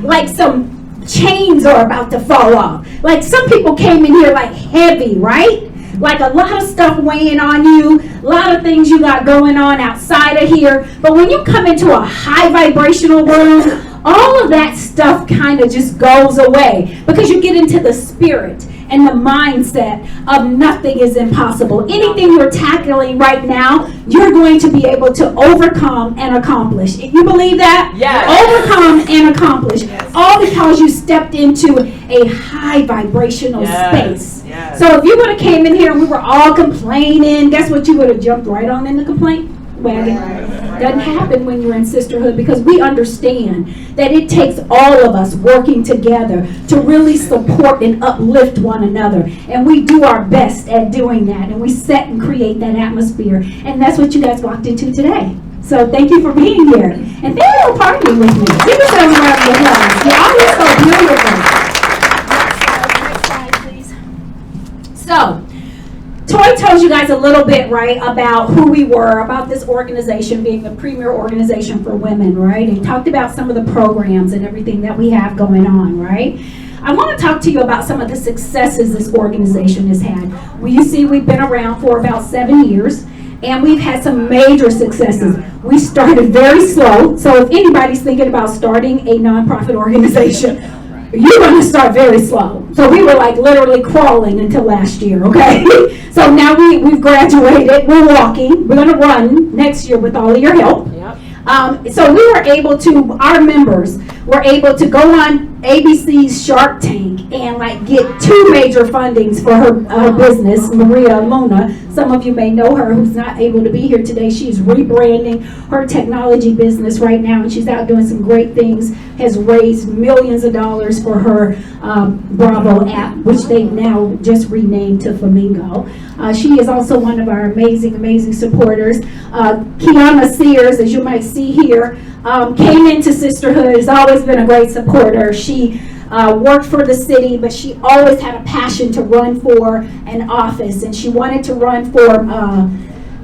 like some chains are about to fall off. Like some people came in here like heavy, right? Like a lot of stuff weighing on you, a lot of things you got going on outside of here. But when you come into a high vibrational room, all of that stuff kind of just goes away because you get into the spirit and the mindset of nothing is impossible. Anything you're tackling right now, you're going to be able to overcome and accomplish. You believe that? Yes. Overcome and accomplish. Yes. All because you stepped into a high vibrational space. Yes. So if you would have came in here and we were all complaining, guess what? You would have jumped right on in the complaint wagon. Doesn't happen when you're in sisterhood because we understand that it takes all of us working together to really support and uplift one another. And we do our best at doing that. And we set and create that atmosphere. And that's what you guys walked into today. So thank you for being here. And thank you for partying with me. Give yourselves a round of applause. You're always so beautiful. Next slide, please. So, Toy told you guys a little bit, right, about who we were, about this organization being the premier organization for women, right? And talked about some of the programs and everything that we have going on, right? I want to talk to you about some of the successes this organization has had. Well, you see, we've been around for about 7 years, and we've had some major successes. We started very slow, so if anybody's thinking about starting a nonprofit organization, you're going to start very slow. So we were like literally crawling until last year, okay? So now we've graduated, we're walking, we're going to run next year with all of your help. Yep. So we were able to, our members were able to go on ABC's Shark Tank and like get 2 major fundings for her business, Maria Luna. Some of you may know her who's not able to be here today. She's rebranding her technology business right now and she's out doing some great things, has raised millions of dollars for her Bravo app, which they've now just renamed to Flamingo. She is also one of our amazing supporters. Kiana Sears, as you might see here, came into Sisterhood, has always been a great supporter. She worked for the city, but she always had a passion to run for an office, and she wanted to run for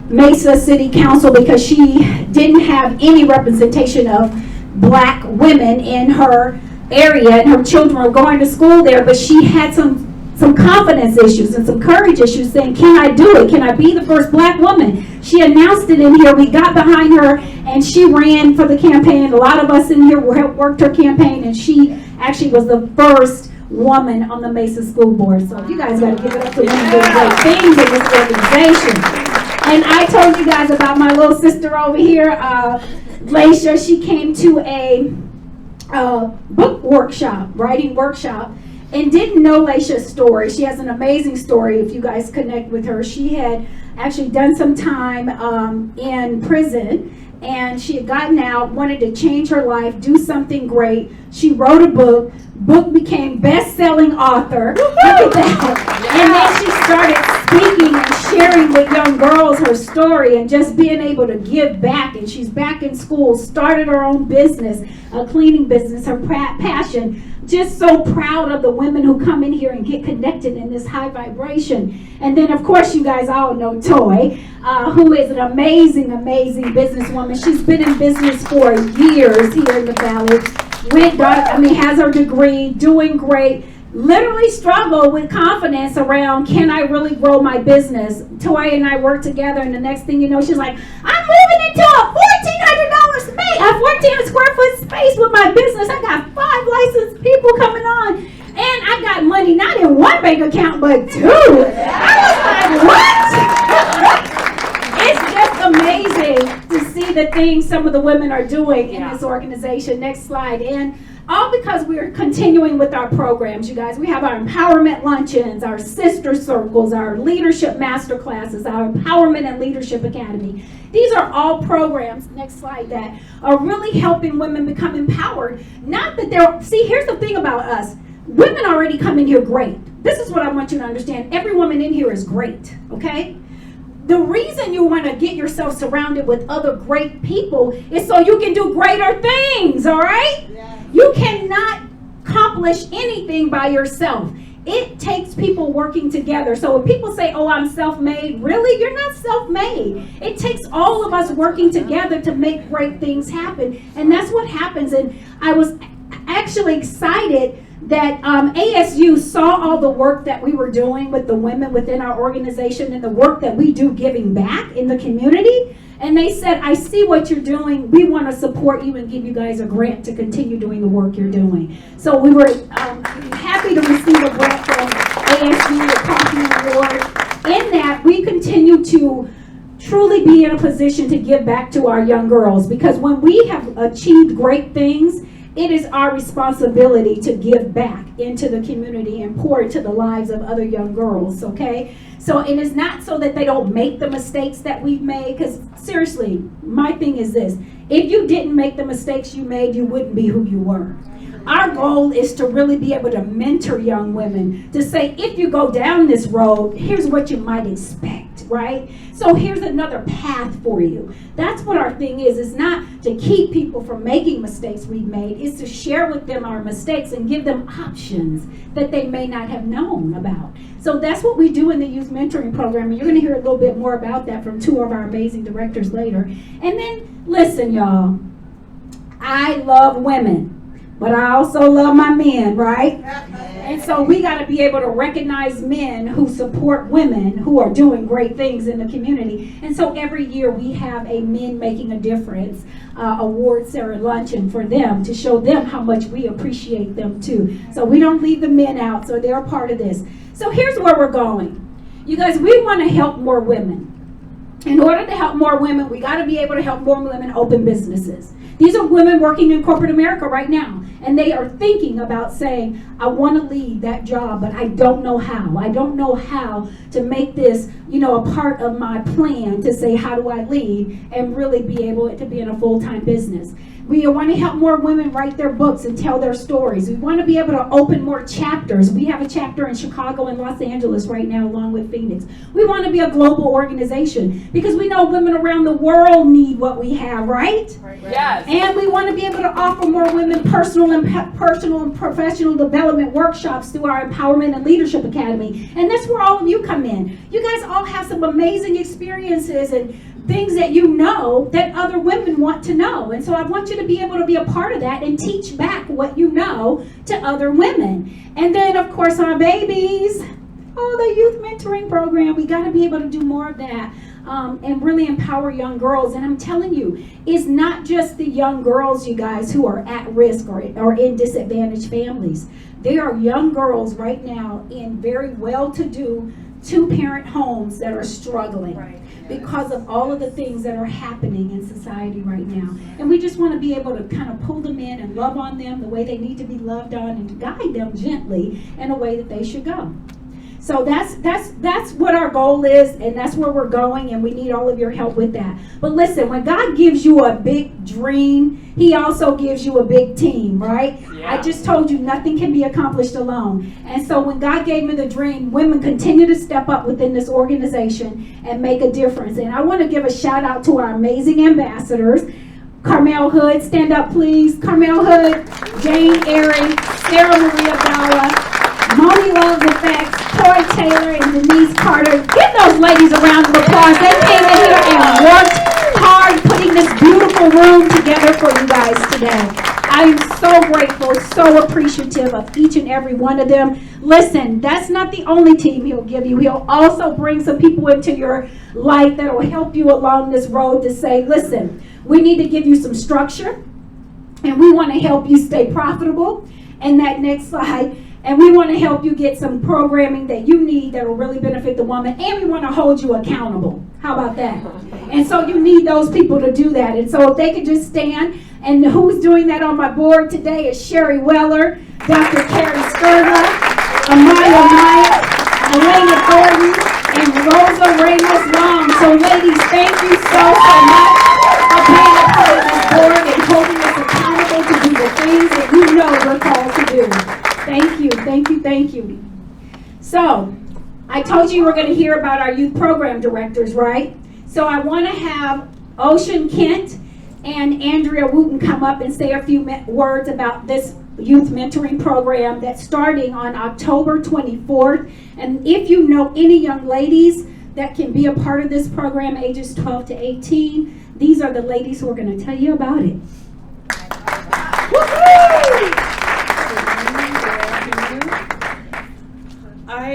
Mesa City Council because she didn't have any representation of black women in her area, and her children were going to school there, but she had some confidence issues and some courage issues saying, can I do it? Can I be the first black woman? She announced it in here. We got behind her and she ran for the campaign. A lot of us in here worked her campaign and she actually was the first woman on the Mesa School Board. So you guys got to give it up to women doing great things in this organization. And I told you guys about my little sister over here, Laisha. She came to a book workshop, writing workshop, and didn't know Laisha's story. She has an amazing story if you guys connect with her. She had actually done some time in prison, and she had gotten out, wanted to change her life, do something great. She wrote a book became best-selling author. Look at that. And then she started speaking and sharing with young girls her story and just being able to give back. And she's back in school, started her own business, a cleaning business, her passion. Just so proud of the women who come in here and get connected in this high vibration. And then, of course, you guys all know Toy, who is an amazing businesswoman. She's been in business for years here in the Valley. Has her degree, doing great. Literally struggle with confidence around, can I really grow my business? Toy and I work together, and the next thing you know, she's like, I'm moving into a $1,400 space, a 14 square foot space with my business. I got 5 licensed people coming on, and I got money not in 1 bank account, but 2. I was like, what? It's just amazing to see the things some of the women are doing in this organization. Next slide. And all because we're continuing with our programs, you guys. We have our empowerment luncheons, our sister circles, our leadership master classes, our empowerment and leadership academy. These are all programs, next slide, that are really helping women become empowered. Not that they're, see, here's the thing about us. Women already come in here great. This is what I want you to understand. Every woman in here is great, okay? The reason you want to get yourself surrounded with other great people is so you can do greater things, all right? Yeah. You cannot accomplish anything by yourself. It takes people working together. So when people say, oh, I'm self-made, really? You're not self-made. It takes all of us working together to make great things happen. And that's what happens. And I was actually excited that ASU saw all the work that we were doing with the women within our organization and the work that we do giving back in the community. And they said, I see what you're doing. We want to support you and give you guys a grant to continue doing the work you're doing. So we were happy to receive a grant from ASU, a Coffee Award. In that, we continue to truly be in a position to give back to our young girls, because when we have achieved great things, it is our responsibility to give back into the community and pour into the lives of other young girls, okay? So it is not so that they don't make the mistakes that we've made, because seriously, my thing is this: if you didn't make the mistakes you made, you wouldn't be who you were. Our goal is to really be able to mentor young women, to say, if you go down this road, here's what you might expect, right? So here's another path for you. That's what our thing is not to keep people from making mistakes we've made. It's to share with them our mistakes and give them options that they may not have known about. So that's what we do in the youth mentoring program, and you're going to hear a little bit more about that from two of our amazing directors later. And then, listen, y'all, I love women, but I also love my men, right? And so we got to be able to recognize men who support women who are doing great things in the community. And so every year we have a Men Making a Difference award ceremony luncheon for them, to show them how much we appreciate them too. So we don't leave the men out, so they're a part of this. So here's where we're going. You guys, we want to help more women. In order to help more women, we got to be able to help more women open businesses. These are women working in corporate America right now, and they are thinking about saying, I want to leave that job, but I don't know how. I don't know how to make this, a part of my plan to say, how do I leave and really be able to be in a full-time business. We want to help more women write their books and tell their stories. We want to be able to open more chapters. We have a chapter in Chicago and Los Angeles right now, along with Phoenix. We want to be a global organization because we know women around the world need what we have, right? Yes. And we want to be able to offer more women personal and professional development workshops through our Empowerment and Leadership Academy. And that's where all of you come in. You guys all have some amazing experiences and things that you know that other women want to know. And so I want you to be able to be a part of that and teach back what you know to other women. And then, of course, our babies. Oh, the youth mentoring program. We got to be able to do more of that and really empower young girls. And I'm telling you, it's not just the young girls, you guys, who are at risk or in disadvantaged families. There are young girls right now in very well-to-do two-parent homes that are struggling because of all of the things that are happening in society right now. And we just want to be able to kind of pull them in and love on them the way they need to be loved on, and to guide them gently in a way that they should go. So that's what our goal is, and that's where we're going, and we need all of your help with that. But listen, when God gives you a big dream, He also gives you a big team, right? Yeah. I just told you nothing can be accomplished alone. And so when God gave me the dream, women continue to step up within this organization and make a difference. And I want to give a shout out to our amazing ambassadors. Carmel Hood, stand up please. Carmel Hood, Jane Airy, Sarah Maria Dalla, Moni Loves Effects, Troy Taylor, and Denise Carter. Give those ladies a round of applause. They came in here and worked hard putting this beautiful room together for you guys today. I am so grateful, so appreciative of each and every one of them. Listen, that's not the only team He'll give you. He'll also bring some people into your life that will help you along this road to say, listen, we need to give you some structure, and we want to help you stay profitable. And that next slide. And we want to help you get some programming that you need that will really benefit the woman. And we want to hold you accountable. How about that? And so you need those people to do that. And so if they could just stand. And who's doing that on my board today is Sherry Weller, Dr. Carrie Sturla, Amaya Maya, Elena Gordon, and Rosa Ramos Long. So ladies, thank you so much for being a part of this board and holding us accountable to do the things that you know we're called to do. Thank you, thank you, thank you. So, I told you we're going to hear about our youth program directors, right? So I want to have Ocean Kent and Andrea Wooten come up and say a few words about this youth mentoring program that's starting on October 24th. And if you know any young ladies that can be a part of this program, ages 12 to 18, these are the ladies who are going to tell you about it. Woo-hoo!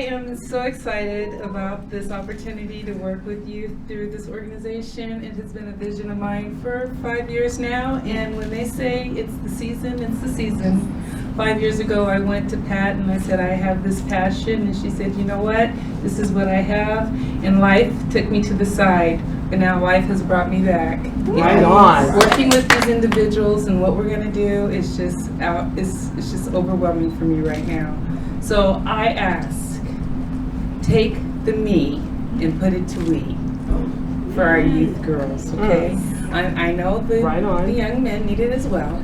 am so excited about this opportunity to work with youth through this organization. It has been a vision of mine for 5 years now, and when they say it's the season, it's the season. 5 years ago, I went to Pat and I said, I have this passion, and she said, you know what, this is what I have, and life took me to the side, but now life has brought me back. Right on. Working with these individuals and what we're going to do is just it's just overwhelming for me right now. So I ask, take the me and put it to we for our youth girls, okay? I know the young men need it as well,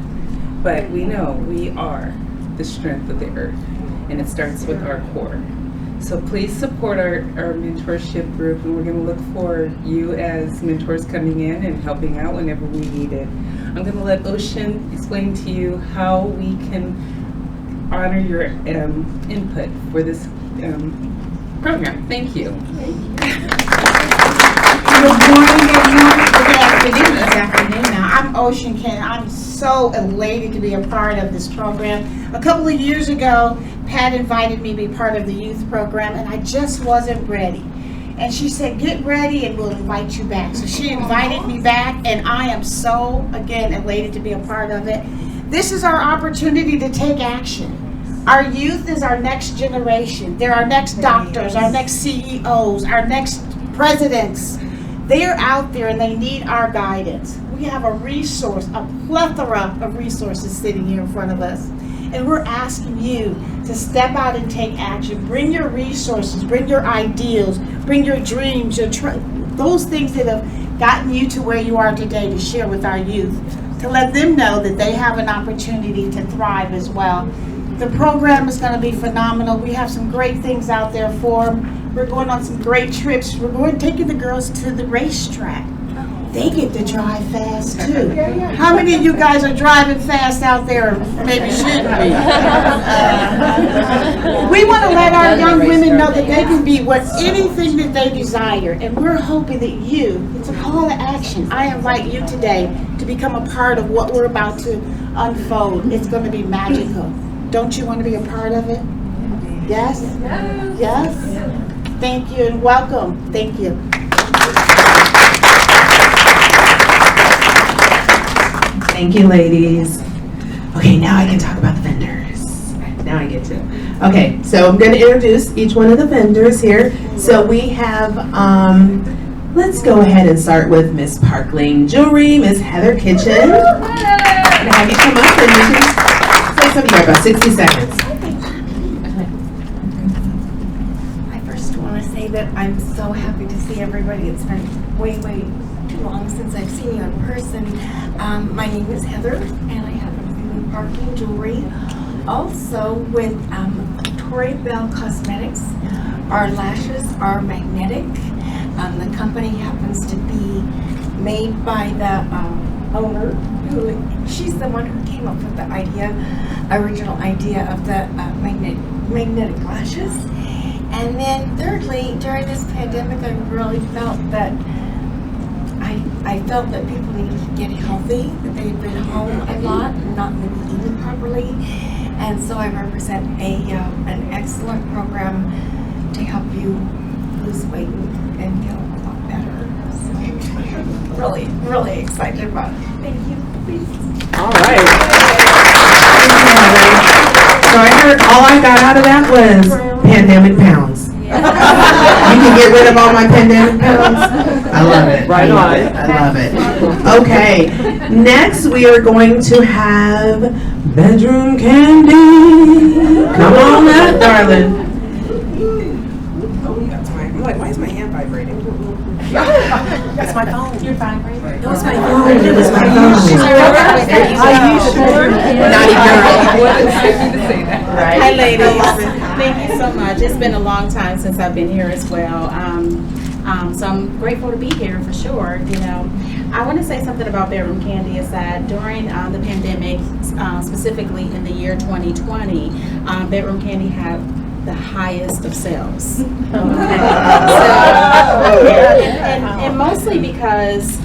but we know we are the strength of the earth, and it starts with our core. So please support our mentorship group, and we're going to look for you as mentors coming in and helping out whenever we need it. I'm going to let Ocean explain to you how we can honor your input for this program. Thank you. Good morning, good afternoon. This afternoon now. I'm Ocean Ken. I'm so elated to be a part of this program. A couple of years ago, Pat invited me to be part of the youth program, and I just wasn't ready. And she said, get ready and we'll invite you back. So she invited me back, and I am so, again, elated to be a part of it. This is our opportunity to take action. Our youth is our next generation. They're our next doctors, our next CEOs, our next presidents. They're out there and they need our guidance. We have a resource, a plethora of resources sitting here in front of us. And we're asking you to step out and take action. Bring your resources, bring your ideals, bring your dreams, those things that have gotten you to where you are today, to share with our youth, to let them know that they have an opportunity to thrive as well. The program is going to be phenomenal. We have some great things out there for them. We're going on some great trips. We're taking the girls to the racetrack. They get to drive fast too. How many of you guys are driving fast out there? Maybe shouldn't be. We want to let our young women know that they can be anything that they desire, and we're hoping that it's a call to action. I invite you today to become a part of what we're about to unfold. It's going to be magical. Don't you want to be a part of it? Yes? Yes? Thank you and welcome. Thank you. Thank you, ladies. Okay, now I can talk about the vendors. Now I get to. Okay, so I'm going to introduce each one of the vendors here. So we have, let's go ahead and start with Miss Parkling Jewelry, Miss Heather Kitchen. I'm going to have you come up and you can say something here, about 60 seconds. I first want to say that I'm so happy to see everybody. It's been way too long since I've seen you in person. My name is Heather, and I have a Parkling Jewelry. Also with Victoria Bell Cosmetics. Our lashes are magnetic. The company happens to be made by the owner. She's the one who came up with the original idea of the magnetic lashes. And then thirdly, during this pandemic, I really felt that I felt that people needed to get healthy, that they had been home a lot and not maybe eating properly. And so I represent an excellent program to help you lose weight and feel a lot better. So I'm really excited about it. Thank you. Please. All right. So I heard all I got out of that was pandemic pounds. You can get rid of all my pandemic pounds. I love it. Right on. I love it. Okay. Next, we are going to have bedroom candy. Come on up, darling. I'm like, why is my hand vibrating? That's my phone. You're vibrating. It was my phone. It was my phone. Are you sure? Naughty girl. Right. Hi, ladies. Thank you so much. It's been a long time since I've been here as well. So I'm grateful to be here for sure. You know, I want to say something about Bedroom Candy is that during the pandemic, specifically in the year 2020, Bedroom Candy had the highest of sales. And mostly because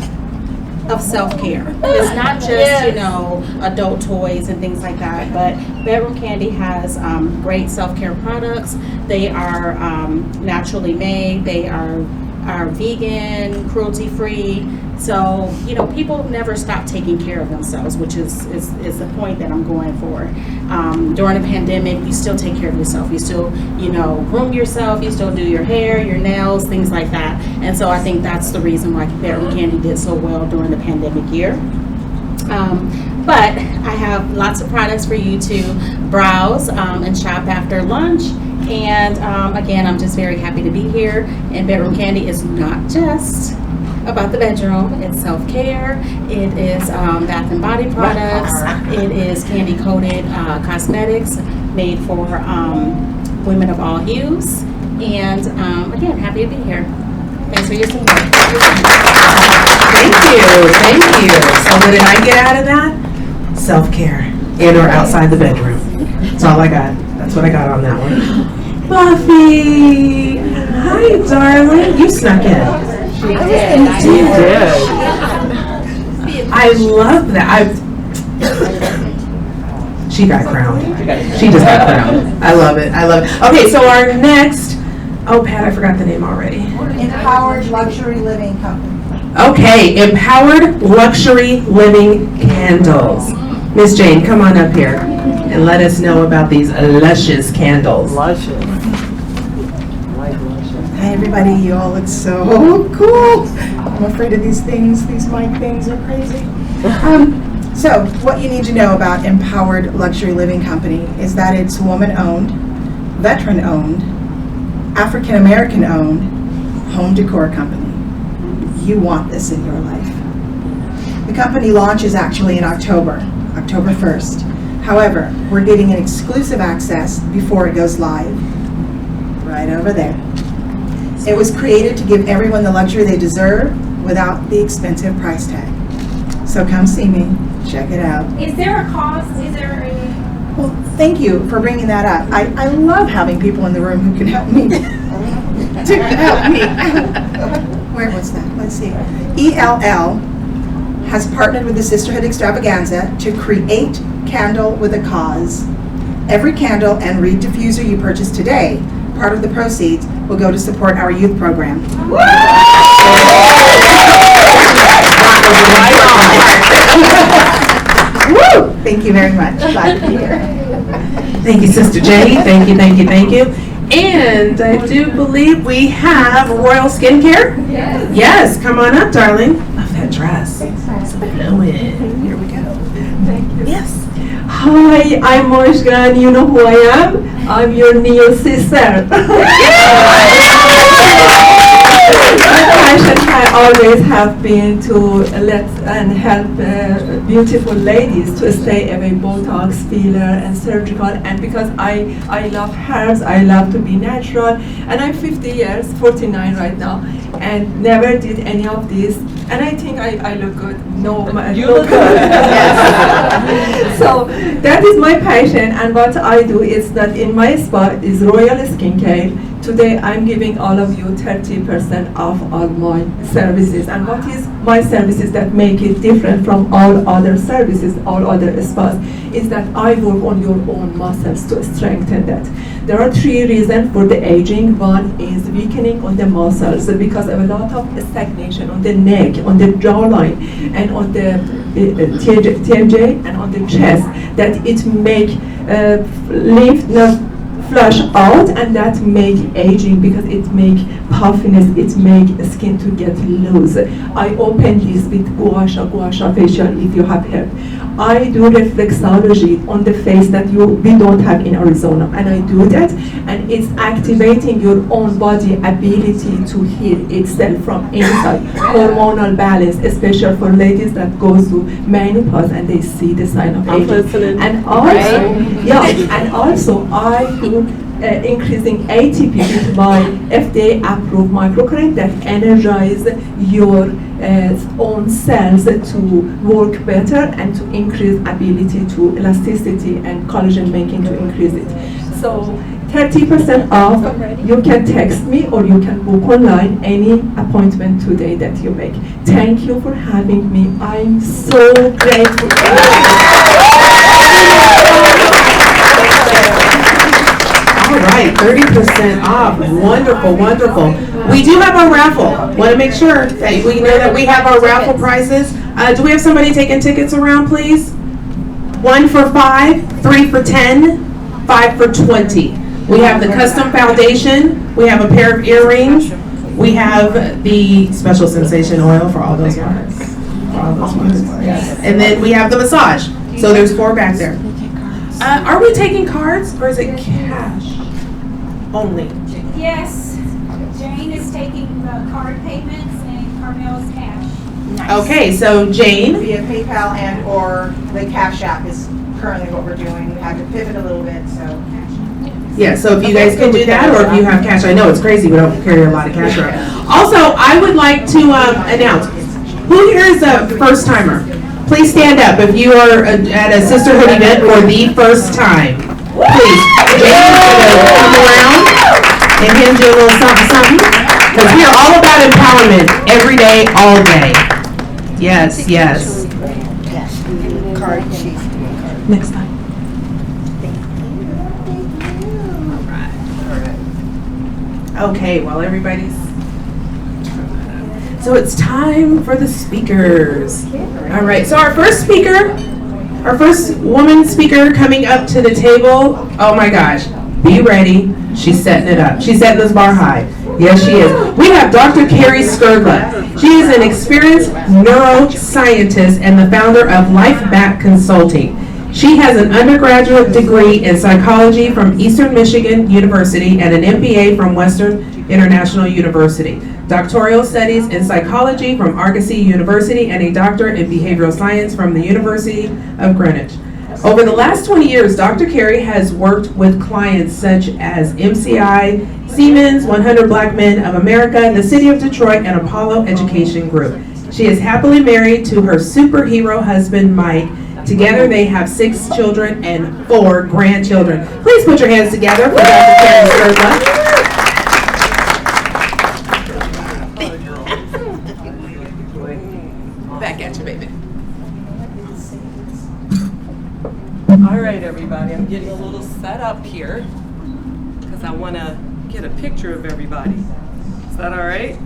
of self-care. It's not just, you know, adult toys and things like that, but Bedroom Candy has great self-care products. They are naturally made. They are vegan, cruelty-free. So, you know, people never stop taking care of themselves, which is the point that I'm going for. During a pandemic, you still take care of yourself. You still, you know, groom yourself. You still do your hair, your nails, things like that. And so I think that's the reason why Bedroom Candy did so well during the pandemic year. But I have lots of products for you to browse and shop after lunch. And again, I'm just very happy to be here. And Bedroom Candy is not just about the bedroom. It's self-care. It is bath and body products. It is candy-coated cosmetics made for women of all hues. And again, happy to be here. Thanks for your support. Thank you. So what did I get out of that? Self-care in or outside the bedroom. That's all I got. That's what I got on that one. Buffy! Hi, darling. You snuck in. She did. I love that. She got crowned. She just got crowned. I love it. Okay, so our next, oh, Pat, I forgot the name already. Empowered Luxury Living Company. Okay, Empowered Luxury Living Candles. Miss Jane, come on up here and let us know about these luscious candles. Luscious. Hi everybody, you all look so cool. I'm afraid of these things. These mic things are crazy. So what you need to know about Empowered Luxury Living Company is that it's woman-owned, veteran-owned, African-American-owned home decor company. You want this in your life. The company launches actually in October 1st. However, we're getting an exclusive access before it goes live. Right over there. It was created to give everyone the luxury they deserve without the expensive price tag. So come see me, check it out. Is there a cost? Is there a... Well, thank you for bringing that up. I love having people in the room who can help me. To help me. Where was that? Let's see. ELL has partnered with the Sisterhood Extravaganza to create Candle with a Cause. Every candle and reed diffuser you purchase today, part of the proceeds will go to support our youth program. Woo! Thank you very much. Glad to be here. Thank you, Sister Jane. Thank you. And I do believe we have Royal Skincare. Yes, come on up, darling. Love that dress. So flowing. Here we go. Thank you. Yes. Hi, I'm Moshgan. You know who I am? I'm your new sister. My passion has always have been to let and help beautiful ladies to stay away Botox, filler, and surgical. And because I love herbs, I love to be natural. And I'm 50 years, 49 right now, and never did any of this. And I think I look good. No, you look good. So that is my passion, and what I do is that in my spa is Royal Skincare. Today I'm giving all of you 30% off all my services. And what is my services that make it different from all other services, all other spas, is that I work on your own muscles to strengthen that. There are 3 reasons for the aging. One is weakening on the muscles because of a lot of stagnation on the neck, on the jawline, and on the TMJ and on the chest, that it make lymph node flush out, and that make aging because it make puffiness, it make skin to get loose. I open this with gua sha facial if you have heard. I do reflexology on the face that we don't have in Arizona, and I do that, and it's activating your own body ability to heal itself from inside. Hormonal balance, especially for ladies that go through menopause and they see the sign of aging. And also, and also I do increasing ATP with my FDA-approved microcurrent that energize your own cells to work better and to increase ability to elasticity and collagen making to increase it. So 30% off, you can text me or you can book online any appointment today that you make. Thank you for having me. I'm so grateful. All right, 30% off. Wonderful, wonderful. We do have our raffle. Want to make sure that we know that we have our raffle prizes. Do we have somebody taking tickets around, please? 1 for 5, 3 for 10, 5 for 20. We have the custom foundation. We have a pair of earrings. We have the special sensation oil for all those ones. For all those ones. Yes. And then we have the massage. So there's 4 back there. Are we taking cards or is it cash only? Yes, Jane is taking the card payments and Carmel is cash. Okay, so Jane. Via PayPal and or the Cash App is currently what we're doing. We had to pivot a little bit, so. Yeah, so if you guys can do that, or if you have cash, I know it's crazy, we don't carry a lot of cash around. Also, I would like to announce, who here is a first timer? Please stand up if you are at a Sisterhood event for the first time. Please, James is gonna come around and him do a little something, something. Because we are all about empowerment every day, all day. Yes, yes. Next time. Okay, while everybody's... So it's time for the speakers. All right, so our first speaker, our first woman speaker coming up to the table, oh my gosh, be ready. She's setting it up. She's setting this bar high. Yes, she is. We have Dr. Carrie Skrdla. She is an experienced neuroscientist and the founder of Life Back Consulting. She has an undergraduate degree in psychology from Eastern Michigan University and an MBA from Western International University, doctoral studies in psychology from Argosy University, and a doctorate in behavioral science from the University of Greenwich. Over the last 20 years, Dr. Carey has worked with clients such as MCI, Siemens, 100 Black Men of America, the City of Detroit, and Apollo Education Group. She is happily married to her superhero husband, Mike. Together, they have 6 children and 4 grandchildren. Please put your hands together for Dr. Carey Skrdla. Back at you, baby. All right, everybody, I'm getting a little set up here because I want to get a picture of everybody. Is that all right?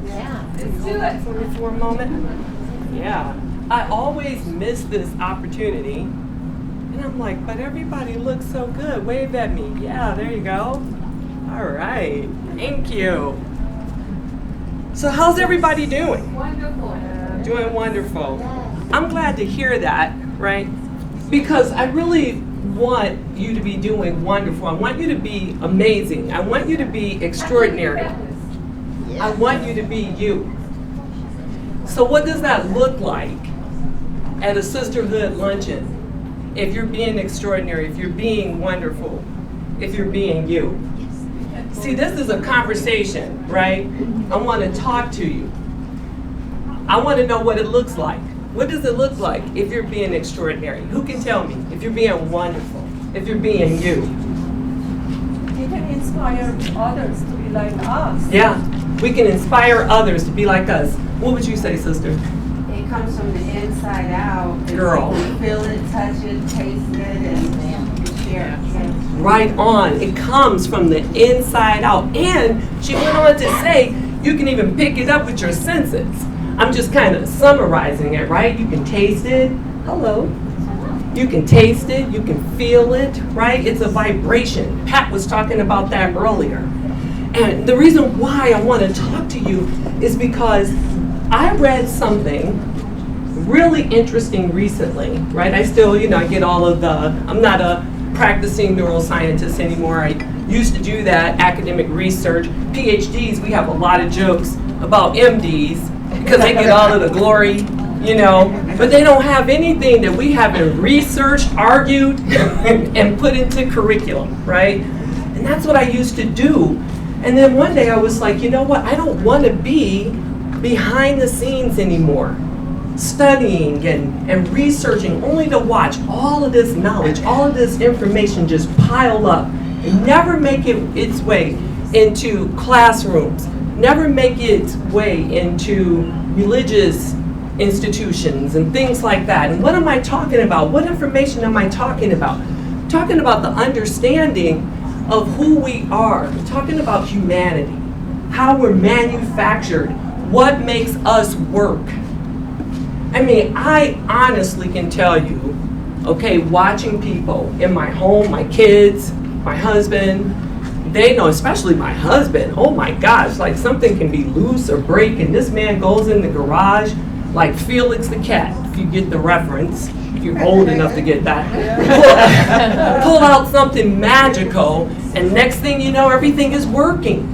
Yeah. Let's do it for a moment. Yeah. I always miss this opportunity, and I'm like, but everybody looks so good. Wave at me. Yeah, there you go. All right. Thank you. So how's everybody doing? Wonderful. Doing wonderful. I'm glad to hear that, right? Because I really want you to be doing wonderful. I want you to be amazing. I want you to be extraordinary. I want you to be you. So what does that look like at a Sisterhood luncheon? If you're being extraordinary, if you're being wonderful, if you're being you. See, this is a conversation, right? I want to talk to you. I want to know what it looks like. What does it look like if you're being extraordinary? Who can tell me? If you're being wonderful, if you're being you. You can inspire others to be like us. Yeah, we can inspire others to be like us. What would you say, sister? It comes from the inside out. Girl. You feel it, touch it, taste it, and share it. Right on. It comes from the inside out. And she went on to say, you can even pick it up with your senses. I'm just kind of summarizing it, right? You can taste it. Hello. You can taste it. You can feel it, right? It's a vibration. Pat was talking about that earlier. And the reason why I want to talk to you is because I read something really interesting recently, right? I still, I get all of I'm not a practicing neuroscientist anymore. I used to do that, academic research. PhDs, we have a lot of jokes about MDs because they get all of the glory, but they don't have anything that we haven't researched, argued, and put into curriculum, right? And that's what I used to do. And then one day I was like, you know what? I don't want to be behind the scenes anymore, studying and researching only to watch all of this knowledge, all of this information just pile up and never make its way into classrooms, never make its way into religious institutions and things like that. And what am I talking about? What information am I talking about? I'm talking about the understanding of who we are. I'm talking about humanity, how we're manufactured, what makes us work. I mean, I honestly can tell you, okay, watching people in my home, my kids, my husband, they know, especially my husband, oh my gosh, like something can be loose or break, and this man goes in the garage like Felix the cat, if you get the reference, if you're old enough to get that. Pull out something magical, and next thing you know, everything is working.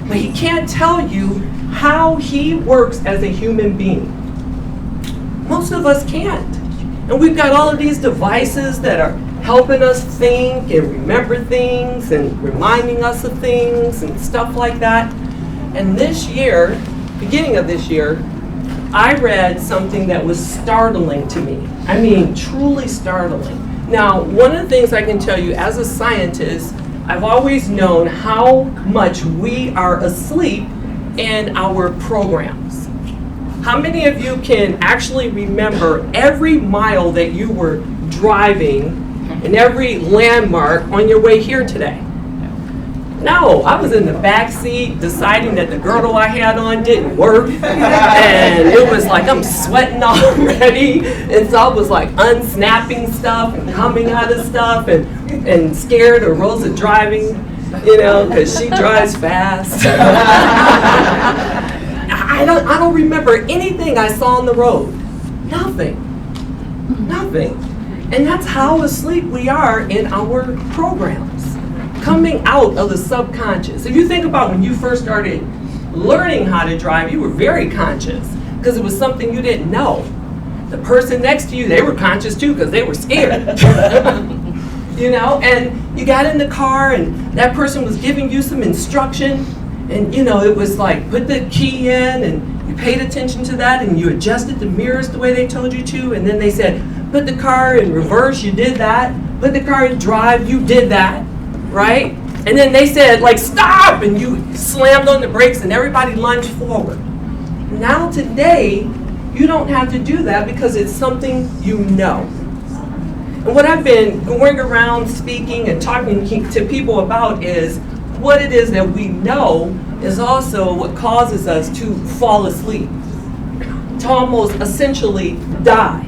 But he can't tell you how he works as a human being. Most of us can't. And we've got all of these devices that are helping us think and remember things and reminding us of things and stuff like that. And this year, beginning of this year, I read something that was startling to me. I mean, truly startling. Now, one of the things I can tell you as a scientist, I've always known how much we are asleep in our programs. How many of you can actually remember every mile that you were driving and every landmark on your way here today? No, I was in the back seat deciding that the girdle I had on didn't work, and it was like I'm sweating already, and so I was like unsnapping stuff and coming out of stuff and scared of Rosa driving, you know, because she drives fast. I don't remember anything I saw on the road. Nothing. And that's how asleep we are in our programs, coming out of the subconscious. If you think about when you first started learning how to drive, you were very conscious because it was something you didn't know. The person next to you, they were conscious too because they were scared. You know, and you got in the car and that person was giving you some instruction, and you know, it was like put the key in, and you paid attention to that, and you adjusted the mirrors the way they told you to, and then they said put the car in reverse, you did that, put the car in drive, you did that, right? And then they said like stop, and you slammed on the brakes and everybody lunged forward. Now today you don't have to do that because it's something you know. And what I've been going around speaking and talking to people about is what it is that we know is also what causes us to fall asleep, to almost essentially die.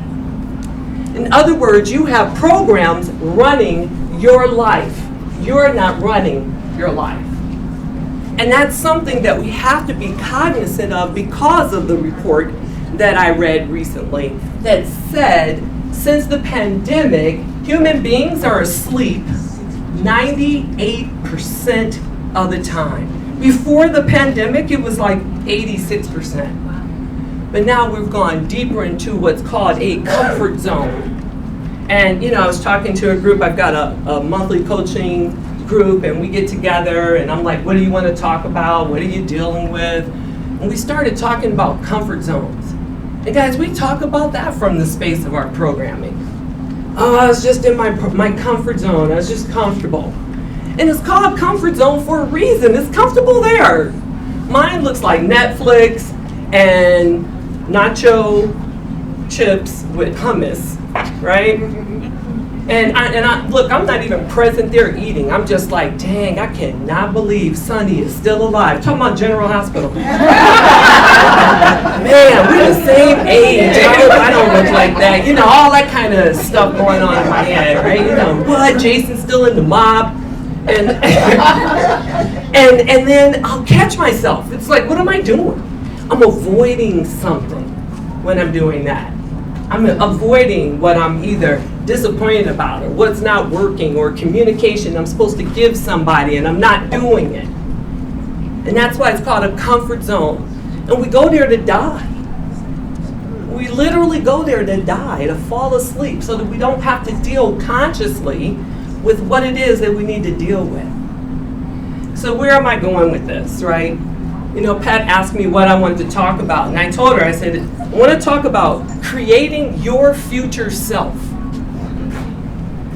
In other words, you have programs running your life. You're not running your life. And that's something that we have to be cognizant of because of the report that I read recently that said since the pandemic, human beings are asleep 98% of the time. Before the pandemic, it was like 86%. But now we've gone deeper into what's called a comfort zone. And you know, I was talking to a group, I've got a monthly coaching group, and we get together and I'm like, what do you want to talk about? What are you dealing with? And we started talking about comfort zones. And guys, we talk about that from the space of our programming. Oh, I was just in my comfort zone. I was just comfortable. And it's called comfort zone for a reason. It's comfortable there. Mine looks like Netflix and nacho chips with hummus, right? And I look, I'm not even present there eating. I'm just like, dang, I cannot believe Sonny is still alive. Talking about General Hospital. Man, we're the same age. I don't look like that. You know, all that kind of stuff going on in my head, right? You know, what? Jason's still in the mob. And and then I'll catch myself. It's like, what am I doing? I'm avoiding something when I'm doing that. I'm avoiding what I'm either disappointed about or what's not working or communication I'm supposed to give somebody and I'm not doing it. And that's why it's called a comfort zone. And we go there to die. We literally go there to die, to fall asleep, so that we don't have to deal consciously with what it is that we need to deal with. So where am I going with this, right? You know, Pat asked me what I wanted to talk about, and I told her, I said, I want to talk about creating your future self.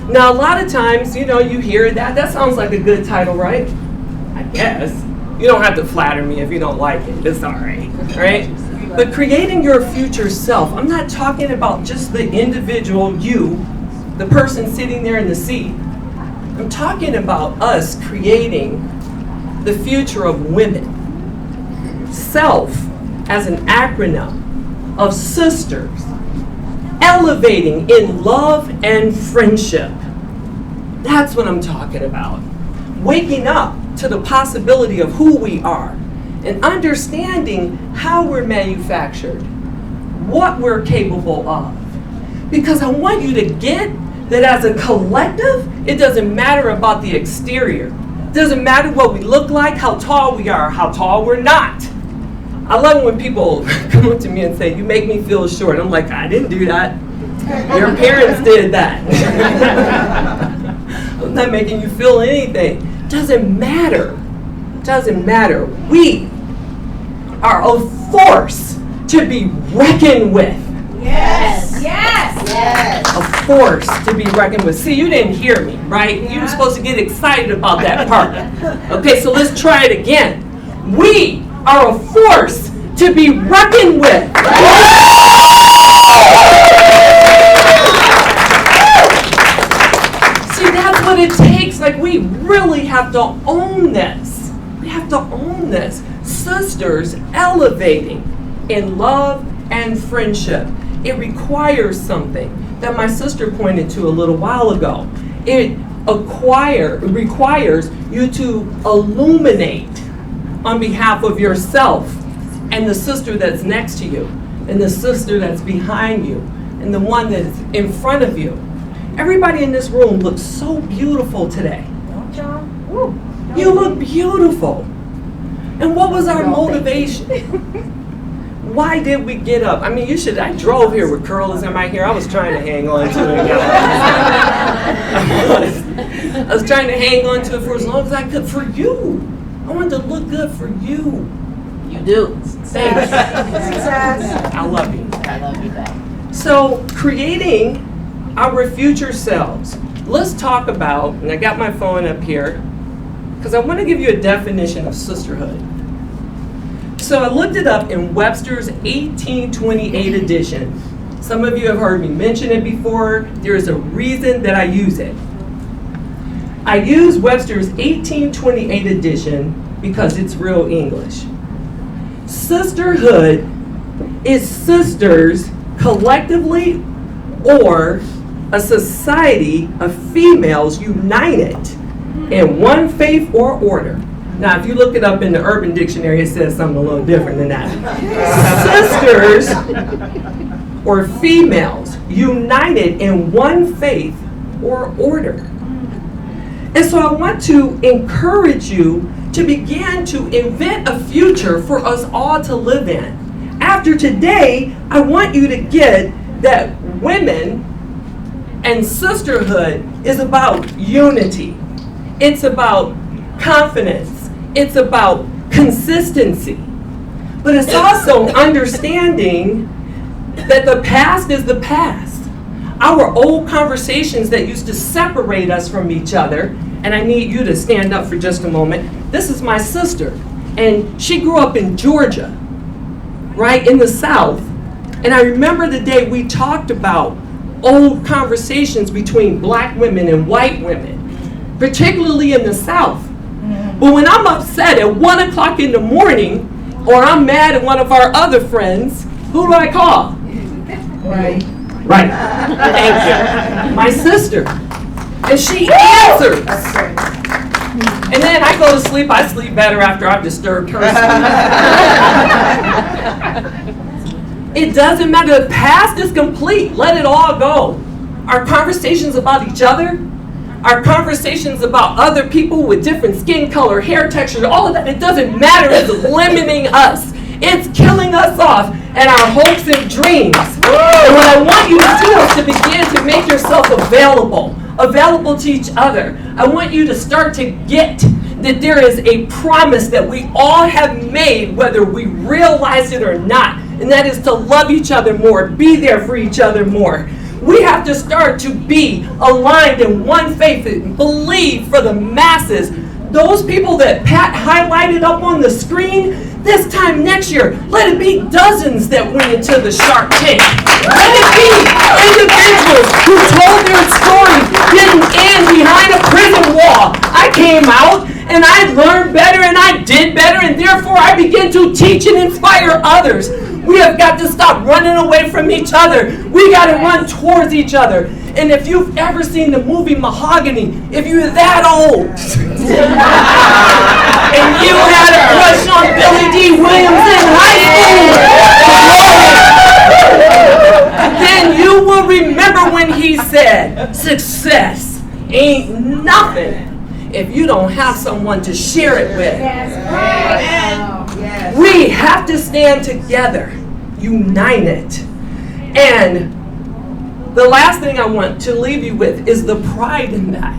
Now, a lot of times, you know, you hear that. That sounds like a good title, right? I guess. You don't have to flatter me if you don't like it. It's all right, right? But creating your future self, I'm not talking about just the individual you, the person sitting there in the seat. I'm talking about us creating the future of women. Self as an acronym of sisters, elevating in love and friendship. That's what I'm talking about. Waking up to the possibility of who we are and understanding how we're manufactured, what we're capable of. Because I want you to get that as a collective, it doesn't matter about the exterior. It doesn't matter what we look like, how tall we are, how tall we're not. I love when people come up to me and say, you make me feel short. I'm like, I didn't do that. Your parents did that. I'm not making you feel anything. Doesn't matter. Doesn't matter. We are a force to be reckoned with. Yes. Yes. Yes. A force to be reckoned with. See, you didn't hear me, right? You were supposed to get excited about that part. Okay, so let's try it again. We are a force to be reckoned with. See, that's what it takes. Like, we really have to own this. We have to own this. Sisters elevating in love and friendship. It requires something that my sister pointed to a little while ago. It requires you to illuminate on behalf of yourself and the sister that's next to you and the sister that's behind you and the one that's in front of you. Everybody in this room looks so beautiful today. Don't y'all? You look beautiful. And what was our motivation? Why did we get up? I mean, I drove here with curlers in my hair. I was trying to hang on to it. I was trying to hang on to it for as long as I could for you. I wanted to look good for you. You do. Thanks. I love you. I love you back. So, creating our future selves. Let's talk about, and I got my phone up here, because I want to give you a definition of sisterhood. So I looked it up in Webster's 1828 edition. Some of you have heard me mention it before. There's a reason that I use it. I use Webster's 1828 edition because it's real English. Sisterhood is sisters collectively or a society of females united in one faith or order. Now, if you look it up in the Urban Dictionary, it says something a little different than that. Sisters or females united in one faith or order. And so I want to encourage you to begin to invent a future for us all to live in. After today, I want you to get that women and sisterhood is about unity. It's about confidence. It's about consistency. But it's also understanding that the past is the past. Our old conversations that used to separate us from each other, and I need you to stand up for just a moment. This is my sister, and she grew up in Georgia, right in the South. And I remember the day we talked about old conversations between black women and white women, particularly in the South. But when I'm upset at 1 o'clock in the morning, or I'm mad at one of our other friends, who do I call? Right. Right. Thank you. My sister. And she answers. And then I go to sleep. I sleep better after I've disturbed her sleep. It doesn't matter. The past is complete. Let it all go. Our conversations about each other, our conversations about other people with different skin color, hair texture, all of that, it doesn't matter. It's limiting us. It's killing us off and our hopes and dreams. And what I want you to do is to begin to make yourself available to each other. I want you to start to get that there is a promise that we all have made, whether we realize it or not, and that is to love each other more, be there for each other more. We have to start to be aligned in one faith and believe for the masses. Those people that Pat highlighted up on the screen, this time next year, let it be dozens that went into the Shark Tank. Let it be individuals who told their story didn't end behind a prison wall. I came out and I learned better and I did better, and therefore I began to teach and inspire others. We have got to stop running away from each other. We got to run towards each other. And if you've ever seen the movie Mahogany, if you're that old, and you had a crush on Billy D. Williams in high school, then you will remember when he said, success ain't nothing if you don't have someone to share it with. We have to stand together, united. And the last thing I want to leave you with is the pride in that.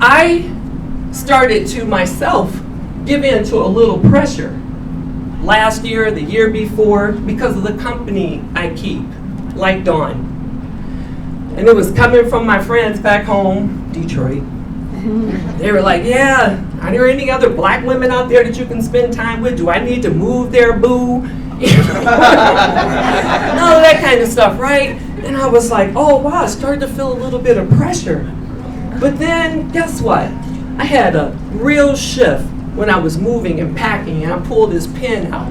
I started to myself give in to a little pressure last year, the year before, because of the company I keep, like Dawn. And it was coming from my friends back home, Detroit. They were like, yeah, are there any other black women out there that you can spend time with? Do I need to move there, boo? None of that kind of stuff, right? And I was like, oh wow, I started to feel a little bit of pressure. But then, guess what? I had a real shift when I was moving and packing, and I pulled this pen out.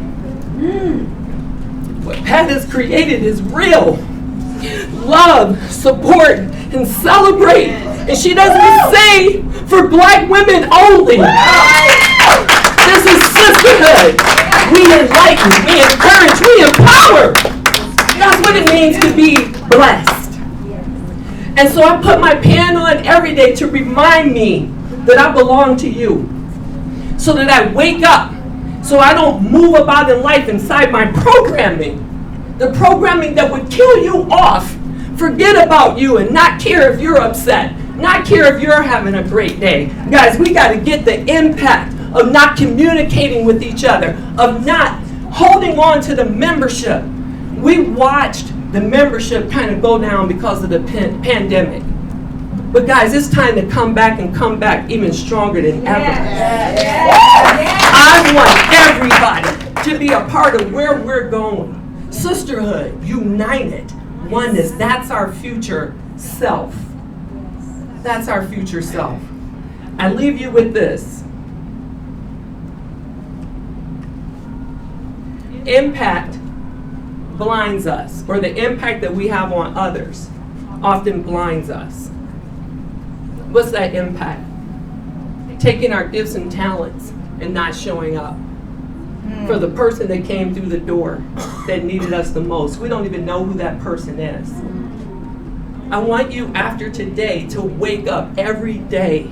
What Pat has created is real. Love, support, and celebrate. And she doesn't say for black women only. This is sisterhood. We enlighten, we encourage, we empower. That's what it means to be blessed. And so I put my pen on every day to remind me that I belong to you. So that I wake up, so I don't move about in life inside my programming. The programming that would kill you off. Forget about you and not care if you're upset. Not care if you're having a great day. Guys, we got to get the impact of not communicating with each other, of not holding on to the membership. We watched the membership kind of go down because of the pandemic. But guys, it's time to come back and come back even stronger than ever. I want everybody to be a part of where we're going. Sisterhood, united, oneness, that's our future self. That's our future self. I leave you with this. Impact blinds us, or the impact that we have on others often blinds us. What's that impact? Taking our gifts and talents and not showing up for the person that came through the door that needed us the most. We don't even know who that person is. I want you after today to wake up every day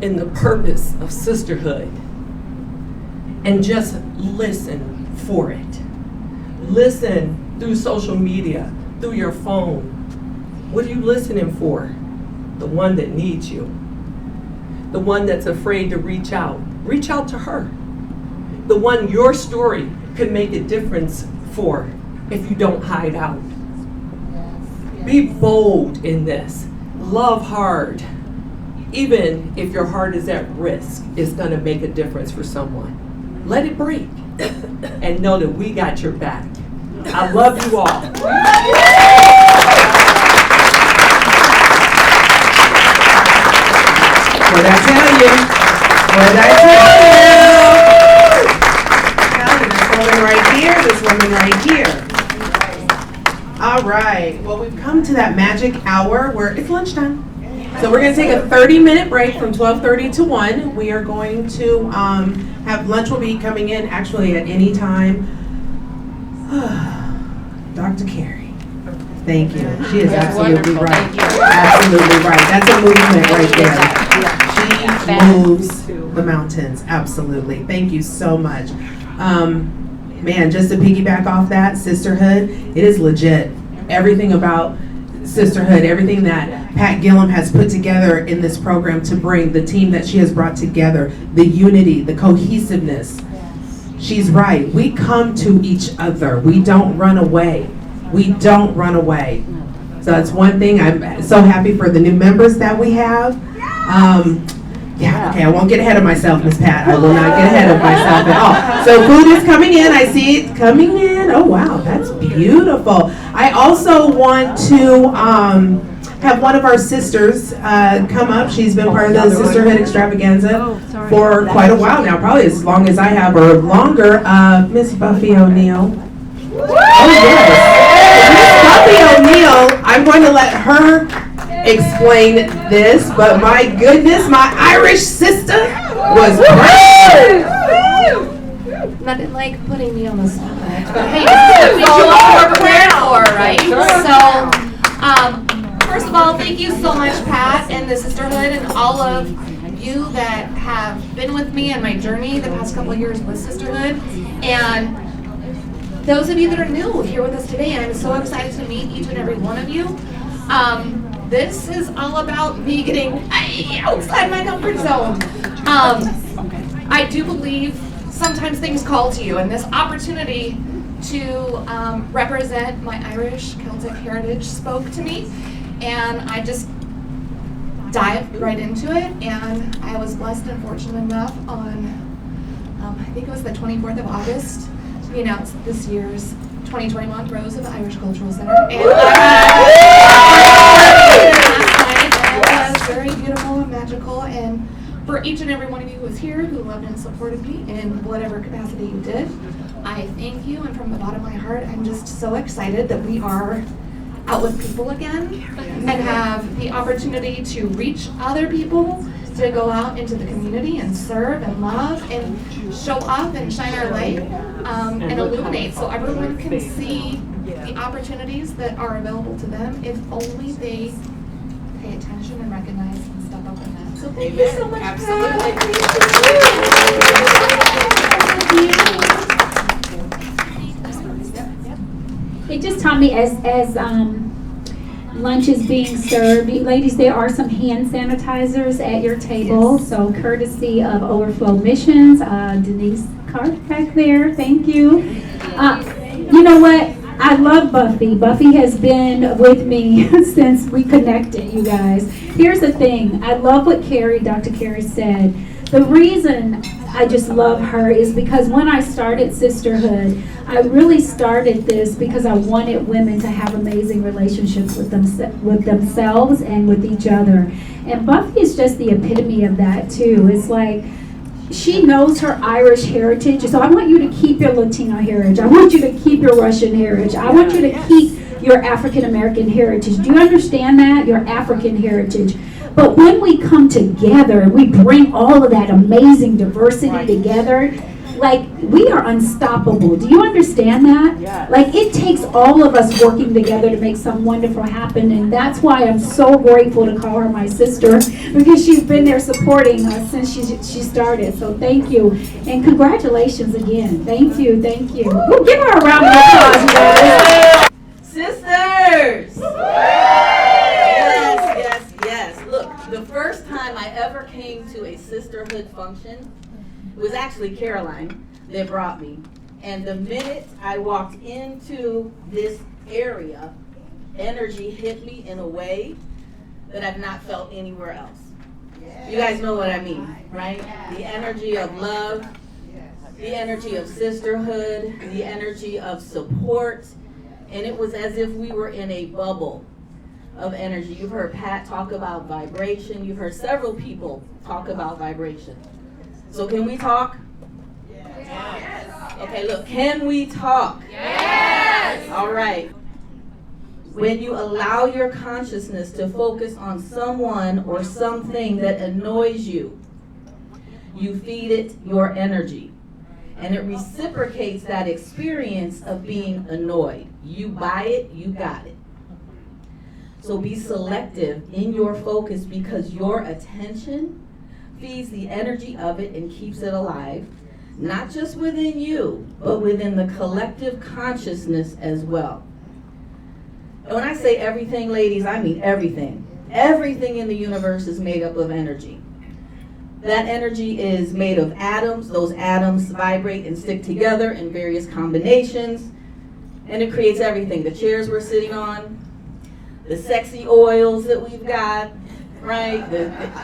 in the purpose of sisterhood and just listen for it. Listen through social media, through your phone. What are you listening for? The one that needs you. The one that's afraid to reach out. Reach out to her. The one your story could make a difference for if you don't hide out. Be bold in this. Love hard. Even if your heart is at risk, it's going to make a difference for someone. Let it break. And know that we got your back. I love you all. What'd I tell you? What'd I tell you? This woman right here, this woman right here. All right, well, we've come to that magic hour where it's lunchtime. So we're gonna take a 30-minute break from 12:30 to 1. We are going to have lunch will be coming in actually at any time. Dr. Carey, thank you. She is absolutely right. Absolutely right. That's a movement right there. She moves the mountains. Absolutely. Thank you so much. Man, just to piggyback off that, sisterhood, it is legit. Everything about Sisterhood, everything that Pat Gillum has put together in this program to bring the team that she has brought together, the unity, the cohesiveness. She's right. We come to each other. We don't run away. We don't run away. So that's one thing. I'm so happy for the new members that we have. Yeah, okay, I won't get ahead of myself, Miss Pat. I will not get ahead of myself at all. So food is coming in. I see it coming in. Oh, wow, that's beautiful. I also want to have one of our sisters come up. She's been part of the Sisterhood Extravaganza for quite a while now, probably as long as I have or longer. Miss Buffy O'Neill. Oh, yes. Miss Buffy O'Neill, I'm going to let her explain this, but my goodness, my Irish sister was great. Nothing like putting me on the spot. But hey, this is what we're prepared for, right? So, first of all, thank you so much, Pat and the Sisterhood, and all of you that have been with me on my journey the past couple of years with Sisterhood. And those of you that are new here with us today, I'm so excited to meet each and every one of you. This is all about me getting outside my comfort zone. I do believe sometimes things call to you, and this opportunity to represent my Irish Celtic heritage spoke to me, and I just dived right into it, and I was blessed and fortunate enough on, I think it was the 24th of August, to be announced this year's 2021 Rose of the Irish Cultural Center. And it was very beautiful and magical, and for each and every one of you who was here, who loved and supported me in whatever capacity you did, I thank you, and from the bottom of my heart, I'm just so excited that we are out with people again and have the opportunity to reach other people, to go out into the community and serve and love and show up and shine our light and illuminate so everyone can see the opportunities that are available to them if only they pay attention and recognize and step up in that. So thank you so much. It just taught me as lunch is being served, ladies, there are some hand sanitizers at your table, so courtesy of Overflow Missions, Denise Cart back there, thank you. You know what? I love Buffy. Buffy has been with me since we connected, you guys. Here's the thing. I love what Dr. Carrie said. The reason I just love her is because when I started Sisterhood, I really started this because I wanted women to have amazing relationships with themselves and with each other. And Buffy is just the epitome of that too. It's like, she knows her Irish heritage, so I want you to keep your Latino heritage. I want you to keep your Russian heritage. I want you to keep your African American heritage. Do you understand that? Your African heritage. But when we come together, we bring all of that amazing diversity together, like, we are unstoppable. Do you understand that? Yes. Like, it takes all of us working together to make something wonderful happen, and that's why I'm so grateful to call her my sister, because she's been there supporting us since she started. So thank you, and congratulations again. Thank you, thank you. Ooh, give her a round of applause, you guys. Sisters! Yes. Look, the first time I ever came to a Sisterhood function, it was actually Caroline that brought me. And the minute I walked into this area, energy hit me in a way that I've not felt anywhere else. You guys know what I mean, right? The energy of love, the energy of sisterhood, the energy of support. And it was as if we were in a bubble of energy. You've heard Pat talk about vibration. You've heard several people talk about vibration. So can we talk? Yes. Okay, look, can we talk? Yes. All right. When you allow your consciousness to focus on someone or something that annoys you, you feed it your energy. And it reciprocates that experience of being annoyed. You buy it, you got it. So be selective in your focus, because your attention feeds the energy of it and keeps it alive, not just within you, but within the collective consciousness as well. And when I say everything, ladies, I mean everything. Everything in the universe is made up of energy. That energy is made of atoms. Those atoms vibrate and stick together in various combinations, and it creates everything. The chairs we're sitting on, the sexy oils that we've got, right?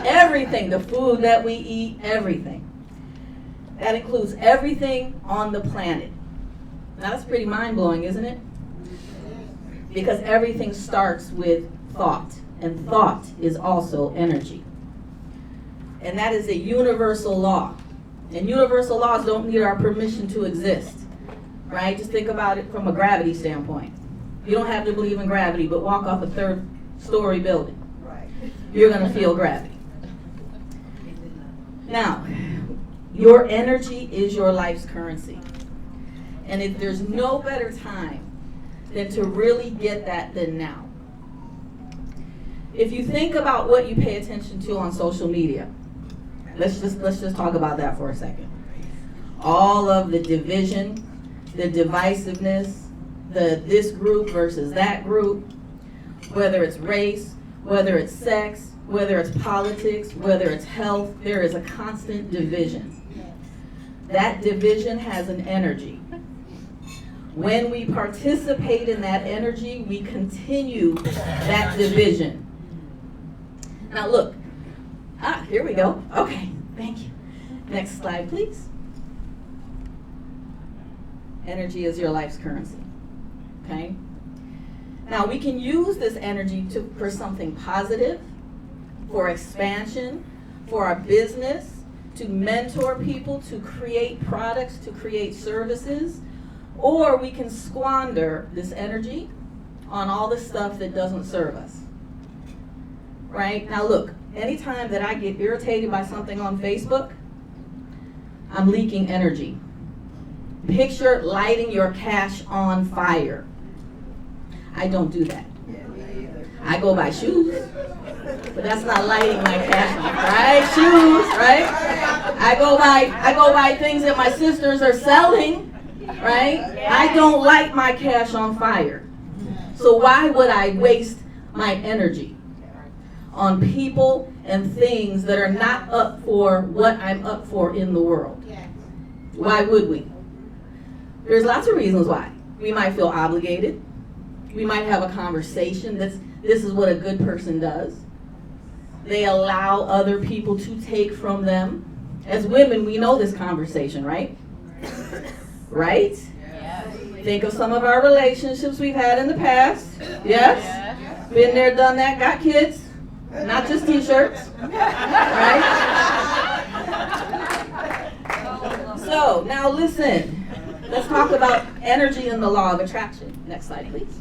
Everything, the food that we eat, everything. That includes everything on the planet. Now that's pretty mind-blowing, isn't it? Because everything starts with thought, and thought is also energy. And that is a universal law. And universal laws don't need our permission to exist, right? Just think about it from a gravity standpoint. You don't have to believe in gravity, but walk off a 3rd-story building. You're going to feel gravity. Now, your energy is your life's currency. And if there's no better time than to really get that than now. If you think about what you pay attention to on social media, let's just talk about that for a second. All of the division, the divisiveness, the this group versus that group, whether it's race, whether it's sex, whether it's politics, whether it's health, there is a constant division. That division has an energy. When we participate in that energy, we continue that division. Now look, here we go. Okay, thank you. Next slide, please. Energy is your life's currency, okay? Now we can use this energy for something positive, for expansion, for our business, to mentor people, to create products, to create services, or we can squander this energy on all the stuff that doesn't serve us, right? Now look, anytime that I get irritated by something on Facebook, I'm leaking energy. Picture lighting your cash on fire. I don't do that. I go buy shoes, but that's not lighting my cash on fire. Right? Shoes, right? I go buy things that my sisters are selling, right? I don't light my cash on fire. So why would I waste my energy on people and things that are not up for what I'm up for in the world? Why would we? There's lots of reasons why. We might feel obligated. We might have a conversation this is what a good person does. They allow other people to take from them. As women, we know this conversation, right? Right? Think of some of our relationships we've had in the past. Yes? Been there, done that, got kids. Not just t-shirts. Right? So, now listen. Let's talk about energy and the law of attraction. Next slide, please.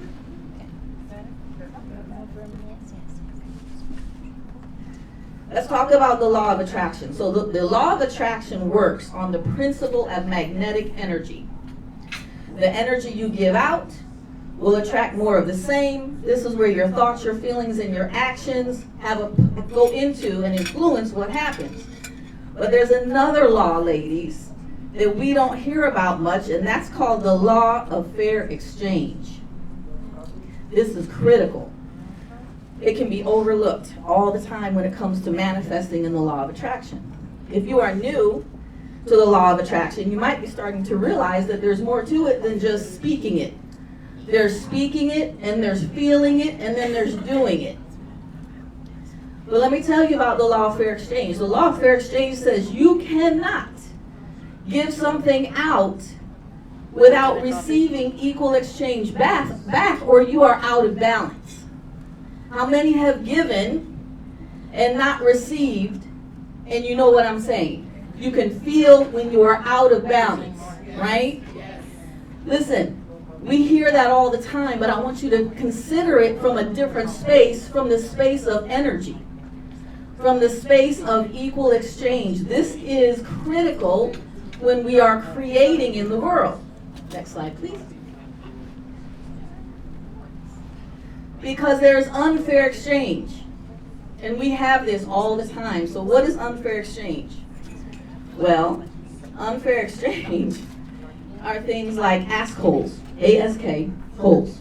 Let's talk about the law of attraction. So the law of attraction works on the principle of magnetic energy. The energy you give out will attract more of the same. This is where your thoughts, your feelings, and your actions go into and influence what happens. But there's another law, ladies, that we don't hear about much, and that's called the law of fair exchange. This is critical. It can be overlooked all the time when it comes to manifesting in the law of attraction. If you are new to the law of attraction, you might be starting to realize that there's more to it than just speaking it. There's speaking it, and there's feeling it, and then there's doing it. But let me tell you about the law of fair exchange. The law of fair exchange says you cannot give something out without receiving equal exchange back, or you are out of balance. How many have given and not received? And you know what I'm saying. You can feel when you are out of balance, right? Listen, we hear that all the time, but I want you to consider it from a different space, from the space of energy, from the space of equal exchange. This is critical when we are creating in the world. Next slide, please. Because there's unfair exchange. And we have this all the time. So what is unfair exchange? Well, unfair exchange are things like ask holes, A-S-K, holes.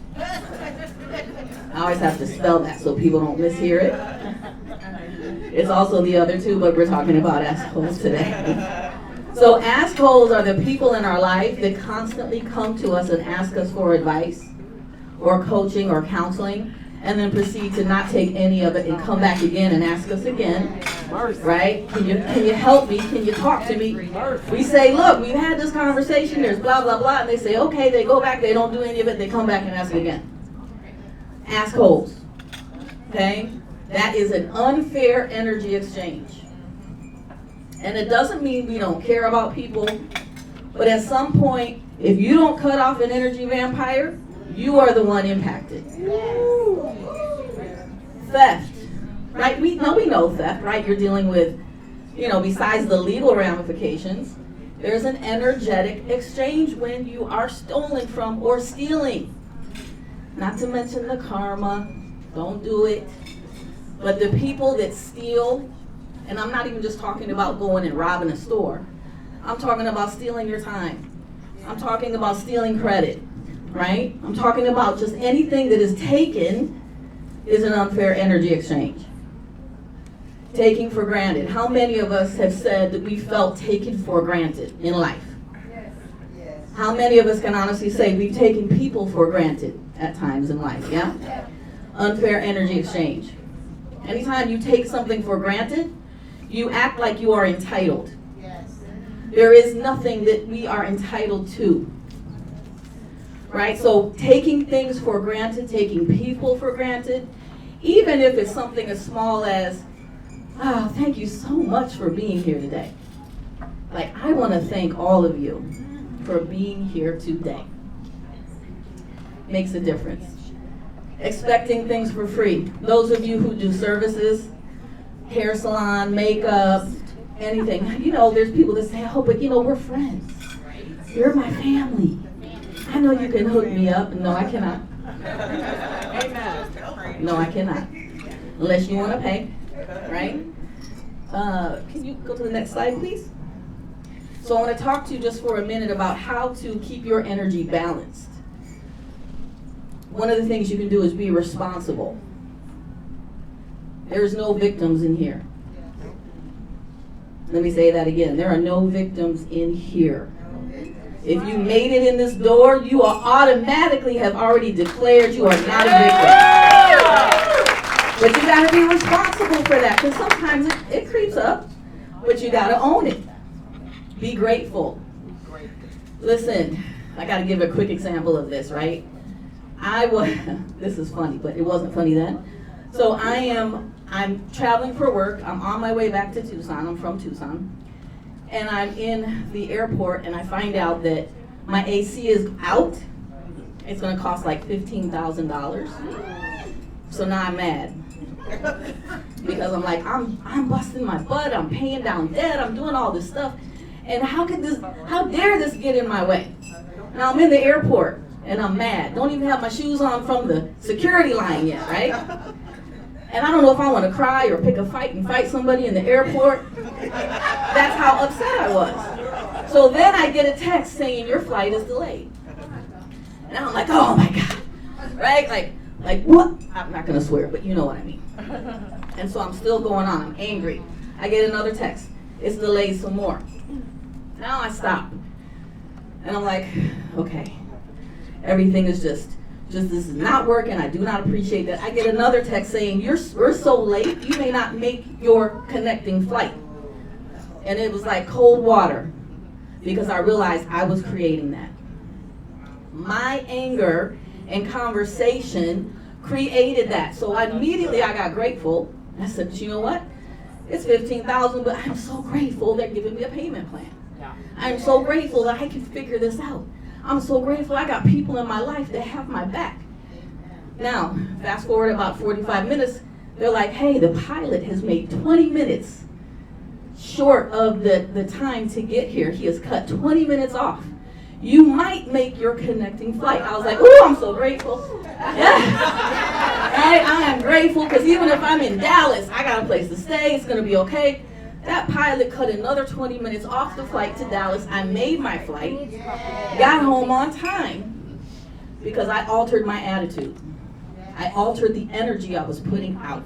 I always have to spell that so people don't mishear it. It's also the other two, but we're talking about assholes today. So assholes are the people in our life that constantly come to us and ask us for advice or coaching or counseling, and then proceed to not take any of it and come back again and ask us again, right? Can you help me? Can you talk to me? We say, look, we've had this conversation, there's blah, blah, blah, and they say, okay, they go back, they don't do any of it, they come back and ask again. Assholes, okay? That is an unfair energy exchange. And it doesn't mean we don't care about people, but at some point, if you don't cut off an energy vampire, you are the one impacted. Theft, right? We know theft, right? You're dealing with, besides the legal ramifications, there's an energetic exchange when you are stolen from or stealing. Not to mention the karma, don't do it. But the people that steal, and I'm not even just talking about going and robbing a store. I'm talking about stealing your time. I'm talking about stealing credit, right? I'm talking about just anything that is taken is an unfair energy exchange. Taking for granted. How many of us have said that we felt taken for granted in life? How many of us can honestly say we've taken people for granted at times in life, yeah? Unfair energy exchange. Anytime you take something for granted, you act like you are entitled. There is nothing that we are entitled to. Right? So taking things for granted, taking people for granted, even if it's something as small as, oh, thank you so much for being here today. Like, I want to thank all of you for being here today. Makes a difference. Expecting things for free. Those of you who do services, hair salon, makeup, anything. There's people that say, oh, but we're friends. You're my family. I know you can hook me up. No, I cannot. Amen. No, I cannot. Unless you want to pay, right? Can you go to the next slide, please? So I want to talk to you just for a minute about how to keep your energy balanced. One of the things you can do is be responsible. There's no victims in here. Let me say that again. There are no victims in here. If you made it in this door, you are automatically have already declared you are not a victim. But you got to be responsible for that, because sometimes it creeps up, but you got to own it. Be grateful. Listen, I got to give a quick example of this, right? This is funny, but it wasn't funny then. So I'm traveling for work. I'm on my way back to Tucson. I'm from Tucson. And I'm in the airport, and I find out that my AC is out. It's going to cost like $15,000. So now I'm mad. Because I'm like, I'm busting my butt. I'm paying down debt. I'm doing all this stuff. And how dare this get in my way? Now I'm in the airport, and I'm mad. Don't even have my shoes on from the security line yet, right? And I don't know if I want to cry or pick a fight and fight somebody in the airport. That's how upset I was. So then I get a text saying your flight is delayed. And I'm like, oh my God, right? Like what? I'm not going to swear, but you know what I mean. And so I'm still going on. I'm angry. I get another text. It's delayed some more. Now I stop. And I'm like, okay, everything is just this is not working. I do not appreciate that. I get another text saying, we're so late, you may not make your connecting flight. And it was like cold water, because I realized I was creating that. My anger and conversation created that. So immediately I got grateful. I said, you know what? It's $15,000, but I'm so grateful they're giving me a payment plan. I'm so grateful that I can figure this out. I'm so grateful I got people in my life that have my back. Now, fast forward about 45 minutes, they're like, hey, the pilot has made 20 minutes short of the time to get here. He has cut 20 minutes off. You might make your connecting flight. I was like, ooh, I'm so grateful. Yeah. Right? I am grateful, because even if I'm in Dallas, I got a place to stay. It's going to be okay. That pilot cut another 20 minutes off the flight to Dallas. I made my flight, got home on time, because I altered my attitude. I altered the energy I was putting out.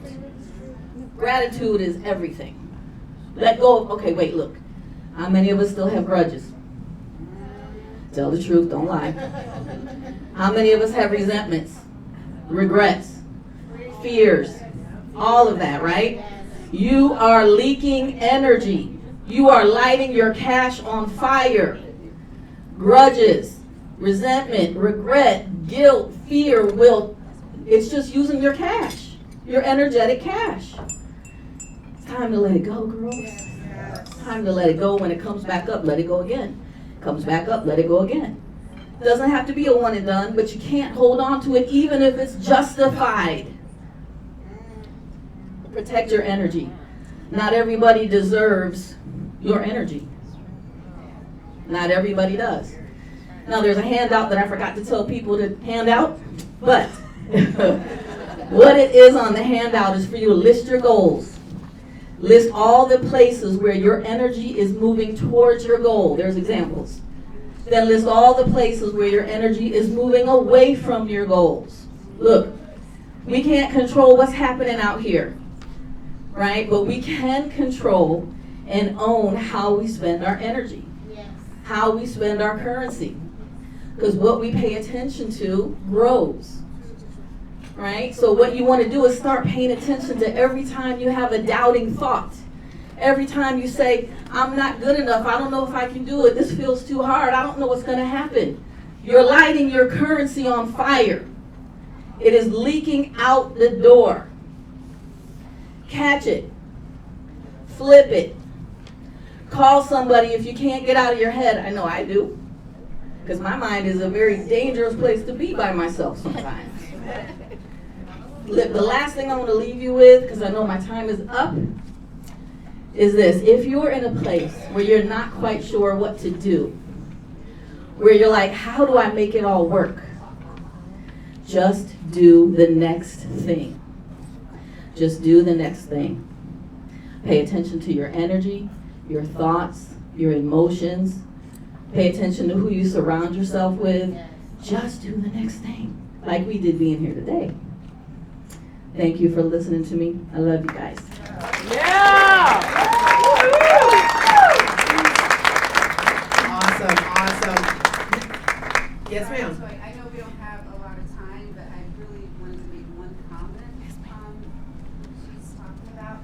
Gratitude is everything. Let go of, okay, wait, look. How many of us still have grudges? Tell the truth, don't lie. How many of us have resentments, regrets, fears, all of that, right? You are leaking energy. You are lighting your cash on fire. Grudges, resentment, regret, guilt, fear, will. It's just using your cash, your energetic cash. It's time to let it go, girls. It's time to let it go. When it comes back up, let it go again. Comes back up, let it go again. Doesn't have to be a one and done, but you can't hold on to it even if it's justified. Protect your energy. Not everybody deserves your energy. Not everybody does. Now there's a handout that I forgot to tell people to hand out, but what it is on the handout is for you to list your goals. List all the places where your energy is moving towards your goal. There's examples. Then list all the places where your energy is moving away from your goals. Look, we can't control what's happening out here, right? But we can control and own how we spend our energy, how we spend our currency. Because what we pay attention to grows, right? So what you want to do is start paying attention to every time you have a doubting thought. Every time you say, I'm not good enough, I don't know if I can do it, this feels too hard, I don't know what's going to happen. You're lighting your currency on fire. It is leaking out the door. Catch it. Flip it. Call somebody if you can't get out of your head. I know I do. Because my mind is a very dangerous place to be by myself sometimes. The last thing I want to leave you with, because I know my time is up, is this. If you're in a place where you're not quite sure what to do, where you're like, how do I make it all work? Just do the next thing. Just do the next thing. Pay attention to your energy, your thoughts, your emotions. Pay attention to who you surround yourself with. Just do the next thing, like we did being here today. Thank you for listening to me. I love you guys. Yeah! Awesome, awesome. Yes, ma'am. Sorry, I know we don't have a lot of time, but I really wanted to make one comment. She's talking about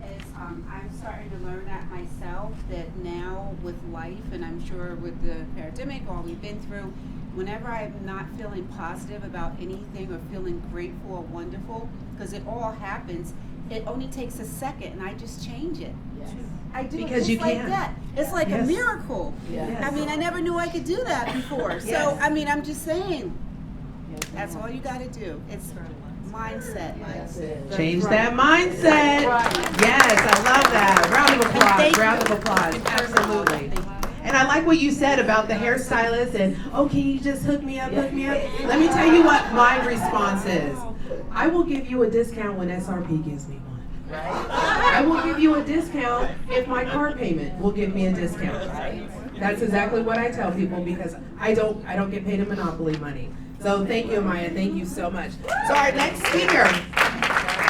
is I'm starting to learn that myself, that now with life, and I'm sure with the pandemic, all we've been through, whenever I'm not feeling positive about anything or feeling grateful or wonderful, because it all happens, it only takes a second and I just change it. Yes. I do Because it just you like can. that. It's like a miracle. Yes. I mean, I never knew I could do that before. So, Yes. I mean, I'm just saying, that's all you got to do. It's mindset. Change that mindset. Yes, I love that. Round of applause. Round of applause. Absolutely. And I like what you said about the hairstylist and, oh, can you just hook me up, hook me up? Let me tell you what my response is. I will give you a discount when SRP gives me one. I will give you a discount if my car payment will give me a discount. That's exactly what I tell people because I don't get paid in Monopoly money. So thank you, Maya. Thank you so much. So our next speaker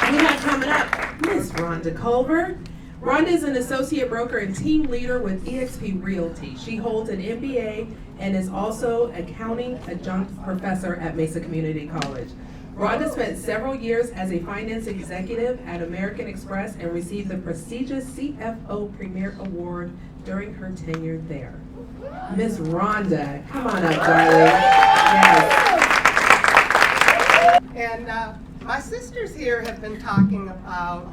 we have coming up, Miss Rhonda Culver. Rhonda is an associate broker and team leader with eXp Realty. She holds an MBA and is also accounting adjunct professor at Mesa Community College. Rhonda spent several years as a finance executive at American Express and received the prestigious CFO Premier Award during her tenure there. Miss Rhonda, come on up, darling. Yes. And my sisters here have been talking about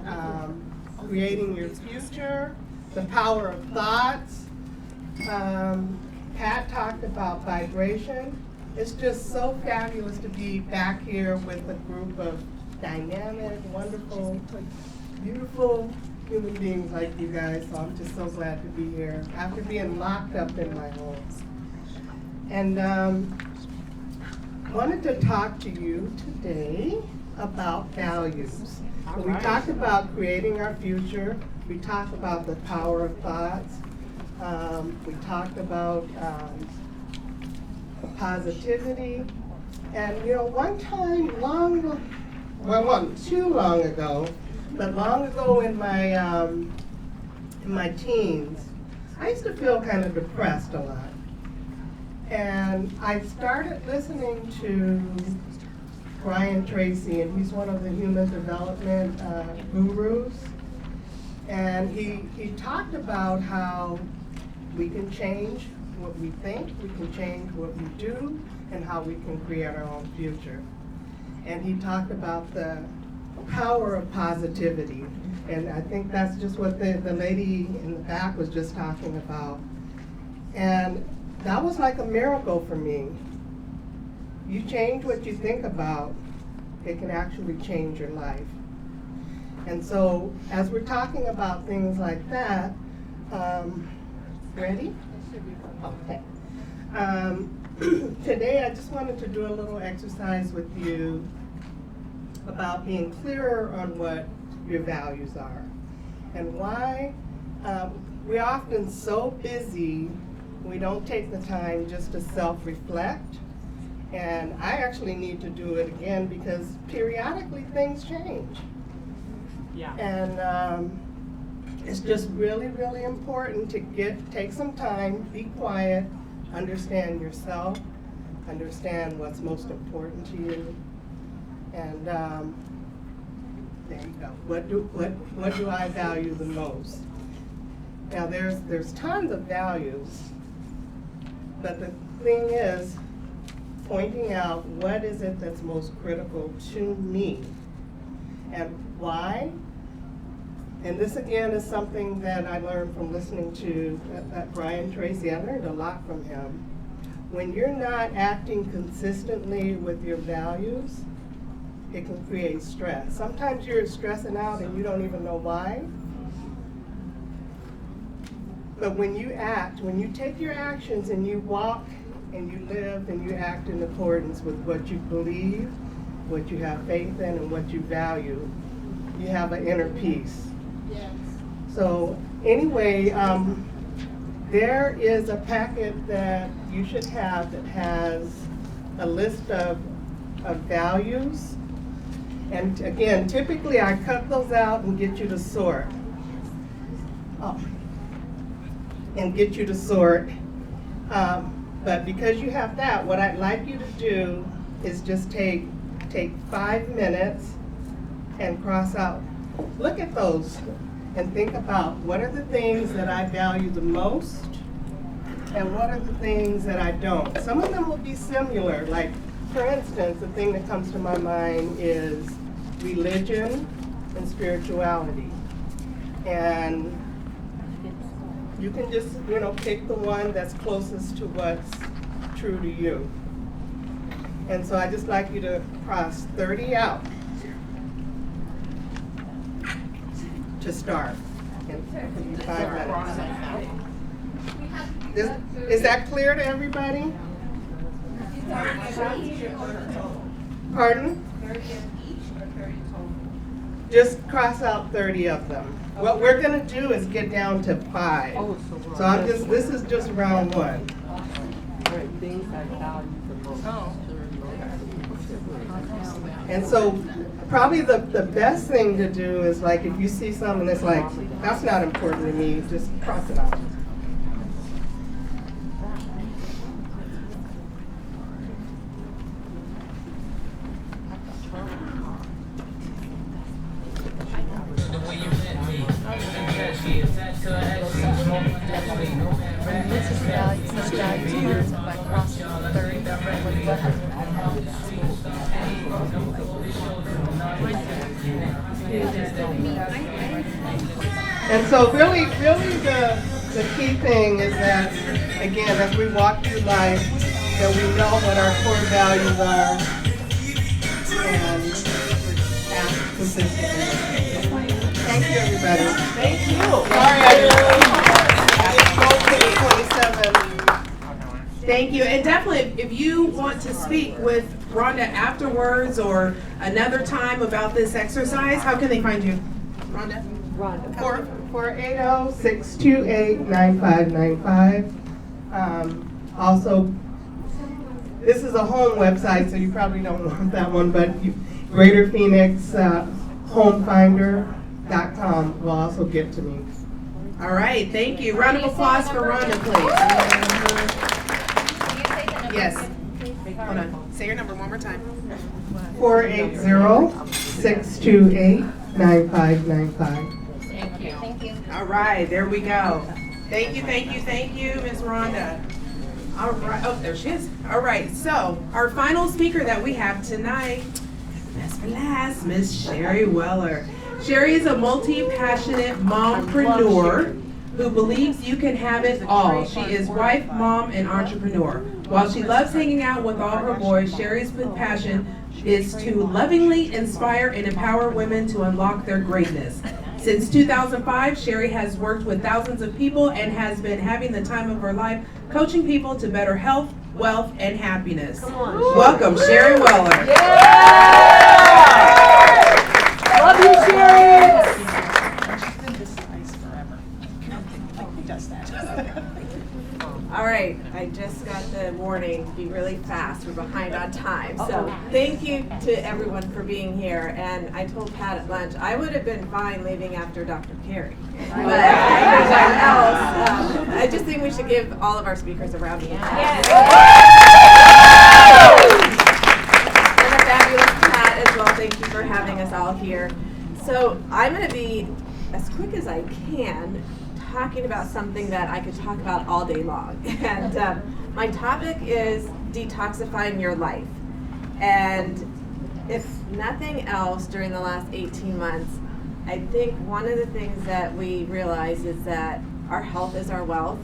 creating your future, the power of thoughts. Pat talked about vibration. It's just so fabulous to be back here with a group of dynamic, wonderful, beautiful human beings like you guys. So I'm just so glad to be here after being locked up in my home. And wanted to talk to you today about values. So we talked about creating our future. We talked about the power of thoughts. We talked about positivity And one time, not too long ago, but long ago in my teens, I used to feel kind of depressed a lot. And I started listening to Brian Tracy, and he's one of the human development gurus. And he talked about how we can change what we think, we can change what we do, and how we can create our own future. And he talked about the power of positivity. And I think that's just what the lady in the back was just talking about. And that was like a miracle for me. You change what you think about, it can actually change your life. And so, as we're talking about things like that, ready? Okay. Today, I just wanted to do a little exercise with you about being clearer on what your values are and why we're often so busy we don't take the time just to self-reflect. And I actually need to do it again because periodically things change. Yeah. And it's just really, really important to take some time, be quiet, understand yourself, understand what's most important to you. And there you go. What do I value the most? Now there's tons of values, but the thing is pointing out what is it that's most critical to me and why. And this again is something that I learned from listening to Brian Tracy. I learned a lot from him. When you're not acting consistently with your values, it can create stress. Sometimes you're stressing out and you don't even know why. But when you act, when you take your actions and you walk and you live and you act in accordance with what you believe, what you have faith in, and what you value, you have an inner peace. Yes. So anyway, there is a packet that you should have that has a list of values. And again, typically I cut those out and get you to sort. But because you have that, what I'd like you to do is just take 5 minutes and cross out. Look at those and think about what are the things that I value the most and what are the things that I don't. Some of them will be similar, like for instance, the thing that comes to my mind is religion and spirituality. And you can just, pick the one that's closest to what's true to you. And so I just like you to cross 30 out to start in 5 minutes. Is that clear to everybody? Pardon? Just cross out 30 of them. What we're going to do is get down to 5. So this is just round 1. And so probably the best thing to do is like if you see something that's like, that's not important to me, just cross it out. And so really the key thing is that, again, as we walk through life, that we know what our core values are and act consistently. Thank you, everybody. Thank you. Sorry, I didn't go to the 27. Thank you. And definitely, if you want to speak with Rhonda afterwards or another time about this exercise, how can they find you? Rhonda? 480-628-9595. Also, this is a home website, so you probably don't want that one, but Greater Phoenix Homefinder.com will also get to me. All right, thank you. Round of applause for Rhonda, please. Yes. Hold on. Say your number one more time. 480-628-9595. Thank you. Thank you. All right, there we go. Thank you, Ms. Rhonda. All right, oh, there she is. All right, so our final speaker that we have tonight, best for last, Miss Sherry Weller. Sherry is a multi-passionate mompreneur who believes you can have it all. She is wife, mom, and entrepreneur. While she loves hanging out with all her boys, Sherry's passion is to lovingly inspire and empower women to unlock their greatness. Since 2005, Sherry has worked with thousands of people and has been having the time of her life coaching people to better health, wealth, and happiness. Come on. Welcome, Sherry Weller. Yeah! Love you, Sherry! All right, I just got the warning to be really fast. We're behind on time. So thank you to everyone for being here. And I told Pat at lunch, I would have been fine leaving after Dr. Carey. But everyone else, I just think we should give all of our speakers a round of applause. And a fabulous Pat as well. Thank you for having us all here. So I'm going to be as quick as I can talking about something that I could talk about all day long. And my topic is detoxifying your life. And if nothing else, during the last 18 months, I think one of the things that we realize is that our health is our wealth.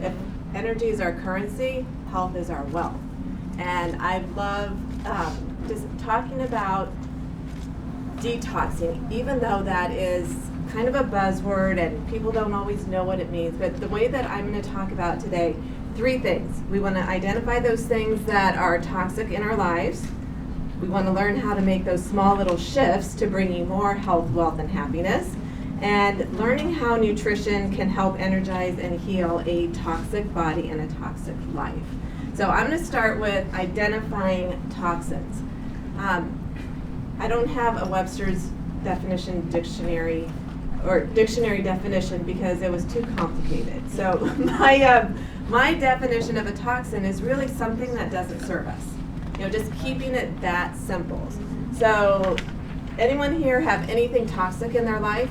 If energy is our currency, health is our wealth. And I love just talking about detoxing, even though that is kind of a buzzword and people don't always know what it means. But the way that I'm going to talk about today, 3 things. We want to identify those things that are toxic in our lives. We want to learn how to make those small little shifts to bring you more health, wealth, and happiness. And learning how nutrition can help energize and heal a toxic body and a toxic life. So I'm going to start with identifying toxins. I don't have a Webster's definition dictionary or dictionary definition because it was too complicated. So my definition of a toxin is really something that doesn't serve us. You know, just keeping it that simple. So anyone here have anything toxic in their life?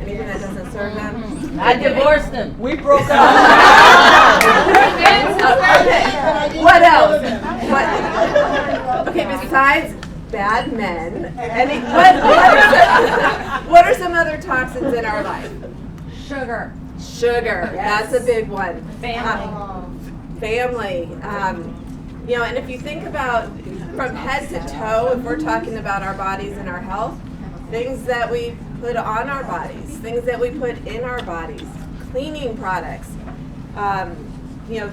Anything that doesn't serve them? I divorced him. We broke up. Okay. What else? Okay, besides bad men, what are some other toxins in our life? Sugar. Sugar. Yes. That's a big one. Family. You know, and if you think about from head to toe, if we're talking about our bodies and our health, things that we put on our bodies, things that we put in our bodies, cleaning products. You know,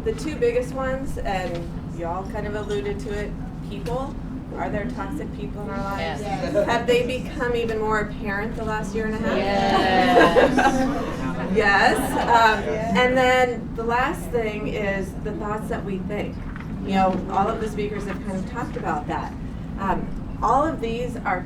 the 2 biggest ones, and you all kind of alluded to it, people. Are there toxic people in our lives? Yes. Have they become even more apparent the last year and a half? Yes. Yes. And then the last thing is the thoughts that we think. You know, all of the speakers have kind of talked about that. All of these are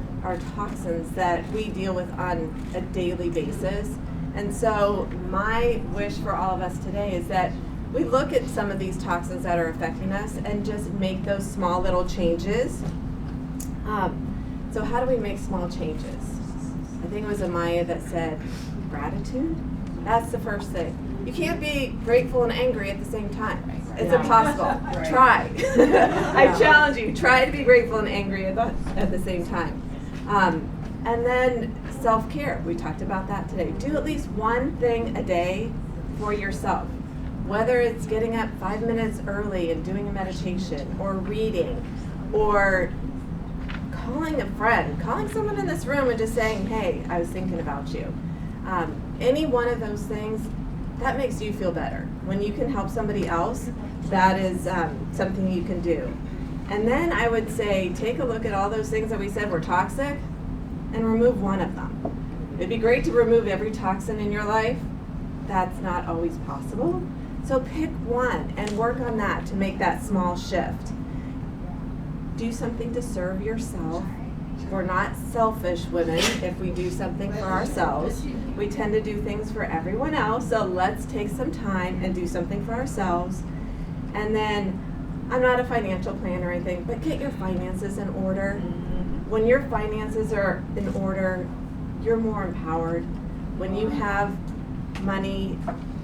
toxins that we deal with on a daily basis. And so my wish for all of us today is that we look at some of these toxins that are affecting us and just make those small little changes. So how do we make small changes? I think it was Amaya that said gratitude. That's the first thing. You can't be grateful and angry at the same time. It's impossible. Try. I challenge you. Try to be grateful and angry at the same time. And then self-care. We talked about that today. Do at least one thing a day for yourself. Whether it's getting up 5 minutes early and doing a meditation, or reading, or calling a friend, calling someone in this room and just saying, hey, I was thinking about you. Any one of those things, that makes you feel better. When you can help somebody else, that is something you can do. And then I would say, take a look at all those things that we said were toxic and remove one of them. It'd be great to remove every toxin in your life. That's not always possible. So pick one and work on that to make that small shift. Do something to serve yourself. We're not selfish women if we do something for ourselves. We tend to do things for everyone else, so let's take some time and do something for ourselves. And then, I'm not a financial planner or anything, but get your finances in order. When your finances are in order, you're more empowered. When you have money,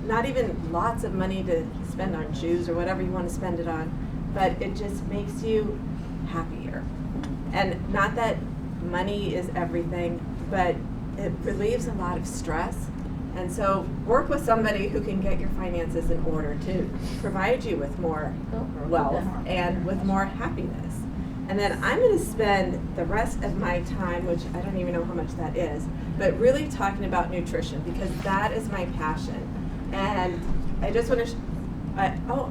not even lots of money to spend on shoes or whatever you want to spend it on, but it just makes you happier. And not that money is everything, but it relieves a lot of stress. And so work with somebody who can get your finances in order to provide you with more wealth and with more happiness. And then I'm going to spend the rest of my time, which I don't even know how much that is, but really talking about nutrition because that is my passion. And I just want to,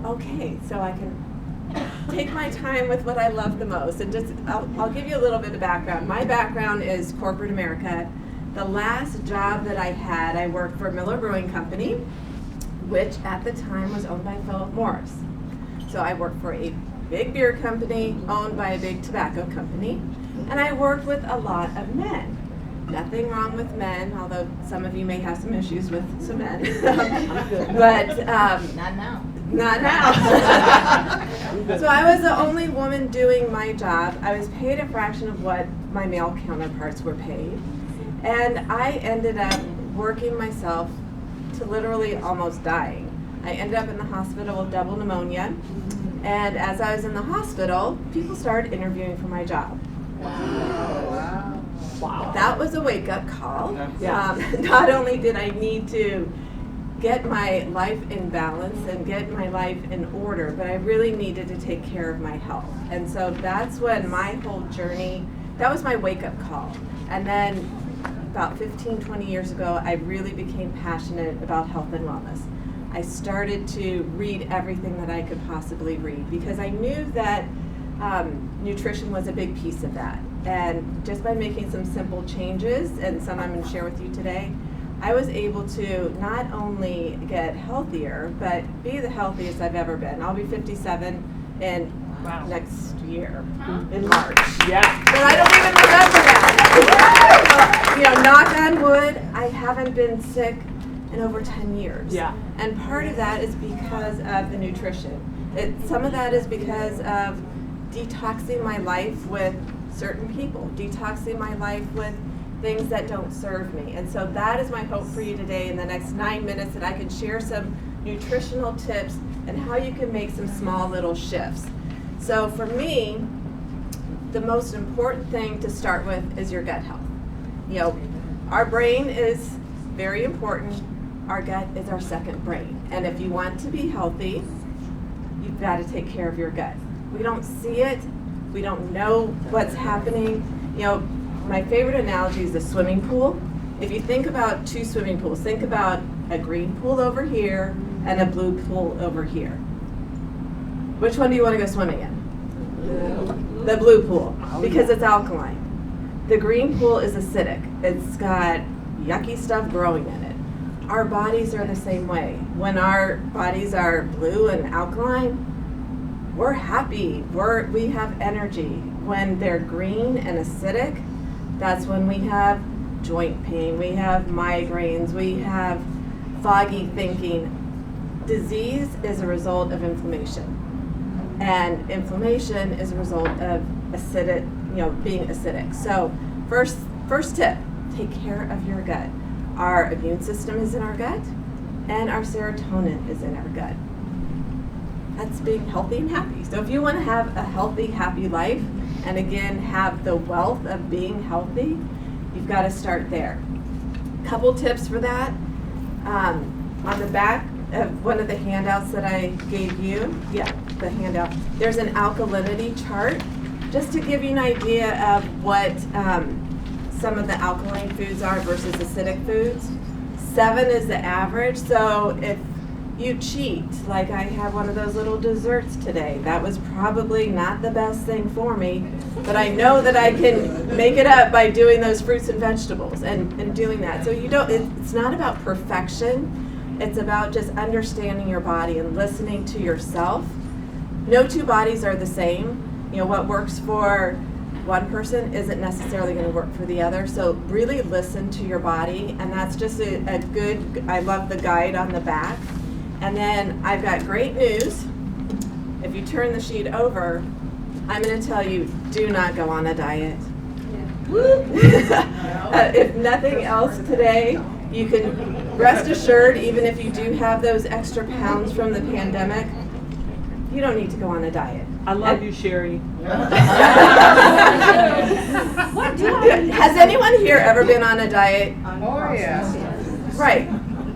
okay, so I can take my time with what I love the most. And just, I'll give you a little bit of background. My background is corporate America. The last job that I had, I worked for Miller Brewing Company, which at the time was owned by Philip Morris. So I worked for a big beer company owned by a big tobacco company, and I worked with a lot of men. Nothing wrong with men, although some of you may have some issues with some men. But Not now. not now. So I was the only woman doing my job. I was paid a fraction of what my male counterparts were paid. And I ended up working myself to literally almost dying. I ended up in the hospital with double pneumonia. And as I was in the hospital, people started interviewing for my job. Wow. That was a wake-up call. Not only did I need to get my life in balance and get my life in order, but I really needed to take care of my health. And so that's when my whole journey, that was my wake-up call. And then about 15, 20 years ago, I really became passionate about health and wellness. I started to read everything that I could possibly read because I knew that nutrition was a big piece of that. And just by making some simple changes, and some I'm going to share with you today, I was able to not only get healthier, but be the healthiest I've ever been. I'll be 57 in next year, in March. Yeah. But I don't even remember that. Knock on wood, I haven't been sick in over 10 years. Yeah. And part of that is because of the nutrition. Some of that is because of detoxing my life with certain people, detoxing my life with things that don't serve me. And so that is my hope for you today in the next 9 minutes, that I can share some nutritional tips and how you can make some small little shifts. So for me, the most important thing to start with is your gut health. Our brain is very important. Our gut is our second brain. And if you want to be healthy, you've got to take care of your gut. We don't see it. We don't know what's happening. My favorite analogy is the swimming pool. If you think about two swimming pools, think about a green pool over here and a blue pool over here. Which one do you want to go swimming in? The blue pool, because it's alkaline. The green pool is acidic. It's got yucky stuff growing in it. Our bodies are the same way. When our bodies are blue and alkaline, we're happy, we have energy. When they're green and acidic, that's when we have joint pain, we have migraines, we have foggy thinking. Disease is a result of inflammation. And inflammation is a result of being acidic. So first tip, take care of your gut. Our immune system is in our gut, and our serotonin is in our gut. That's being healthy and happy. So if you want to have a healthy, happy life, and again, have the wealth of being healthy, you've got to start there. Couple tips for that. On the back of one of the handouts that I gave you, the handout, there's an alkalinity chart, just to give you an idea of what some of the alkaline foods are versus acidic foods. 7 is the average, so if you cheat, like I have one of those little desserts today, that was probably not the best thing for me, but I know that I can make it up by doing those fruits and vegetables and doing that. So it's not about perfection, It's about just understanding your body and listening to yourself. No two bodies are the same. You know, what works for one person isn't necessarily going to work for the other. So really listen to your body, and that's just a good, I love the guide on the back. And then I've got great news. If you turn the sheet over, I'm going to tell you, do not go on a diet. If nothing else today, you can rest assured, even if you do have those extra pounds from the pandemic, you don't need to go on a diet. I love you, Sherry. Has anyone here ever been on a diet? Oh, yeah. Right.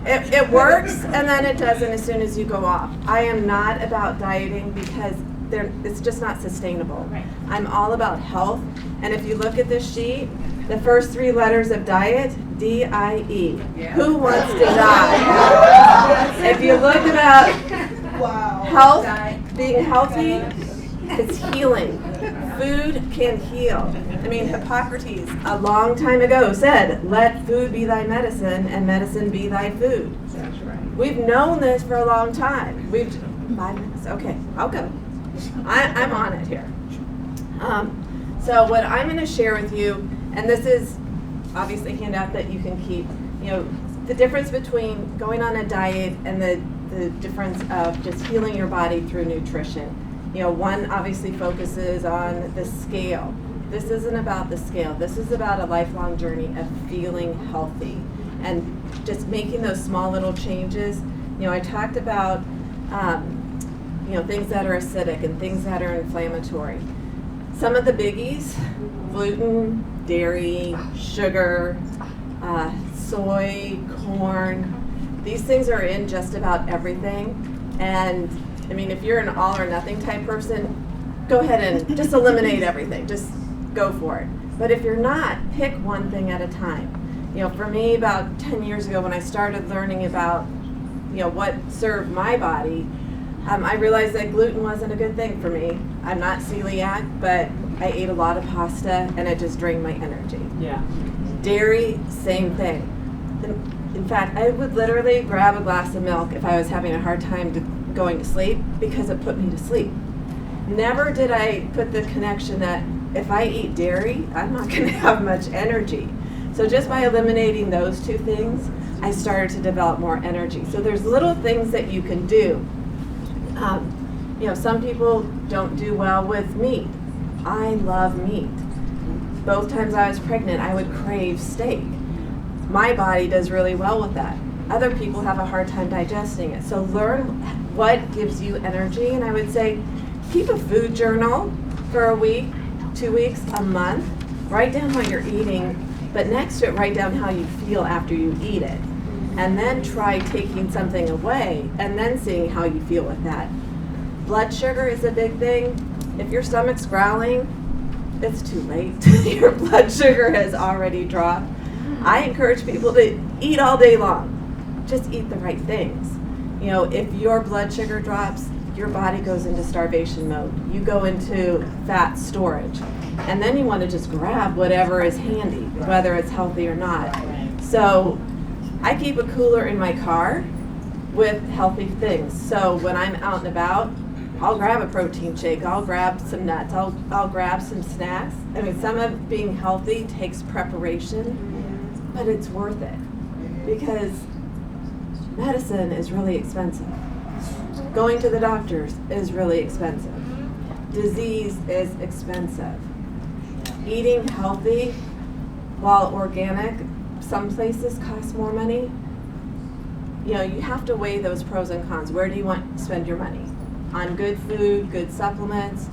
It works, and then it doesn't as soon as you go off. I am not about dieting because it's just not sustainable. I'm all about health, and if you look at this sheet, the first 3 letters of diet, D-I-E. Who wants to die? If you look about health, being healthy, it's healing. Food can heal. I mean, Hippocrates, a long time ago, said, let food be thy medicine and medicine be thy food. That's right. We've known this for a long time. 5 minutes? Okay, I'll go. I'm on it here. So what I'm going to share with you, and this is obviously a handout that you can keep, you know, the difference between going on a diet and the difference of just healing your body through nutrition. You know, one obviously focuses on the scale. This isn't about the scale. This is about a lifelong journey of feeling healthy and just making those small little changes. You know, I talked about, you know, things that are acidic and things that are inflammatory. Some of the biggies, gluten, dairy, sugar, soy, corn, these things are in just about everything. And I mean, if you're an all or nothing type person, go ahead and just eliminate everything. Just go for it. But if you're not, pick one thing at a time. You know, for me, about 10 years ago when I started learning about, you know, what served my body, I realized that gluten wasn't a good thing for me. I'm not celiac, but I ate a lot of pasta and it just drained my energy. Yeah. Dairy, same thing. In fact, I would literally grab a glass of milk if I was having a hard time going to sleep because it put me to sleep. Never did I put the connection that if I eat dairy, I'm not going to have much energy. So just by eliminating those 2 things, I started to develop more energy. So there's little things that you can do. You know, some people don't do well with meat. I love meat. Both times I was pregnant, I would crave steak. My body does really well with that. Other people have a hard time digesting it. So learn what gives you energy, and I would say keep a food journal for a week, 2 weeks, a month. Write down what you're eating, but next to it, write down how you feel after you eat it. And then try taking something away and then seeing how you feel with that. Blood sugar is a big thing. If your stomach's growling, it's too late. Your blood sugar has already dropped. I encourage people to eat all day long. Just eat the right things. You know, if your blood sugar drops, your body goes into starvation mode. You go into fat storage. And then you want to just grab whatever is handy, whether it's healthy or not. So I keep a cooler in my car with healthy things. So when I'm out and about, I'll grab a protein shake, I'll grab some nuts, I'll grab some snacks. I mean, some of being healthy takes preparation, but it's worth it because medicine is really expensive. Going to the doctors is really expensive. Disease is expensive. Eating healthy, while organic, some places cost more money. You know, you have to weigh those pros and cons. Where do you want to spend your money? On good food, good supplements,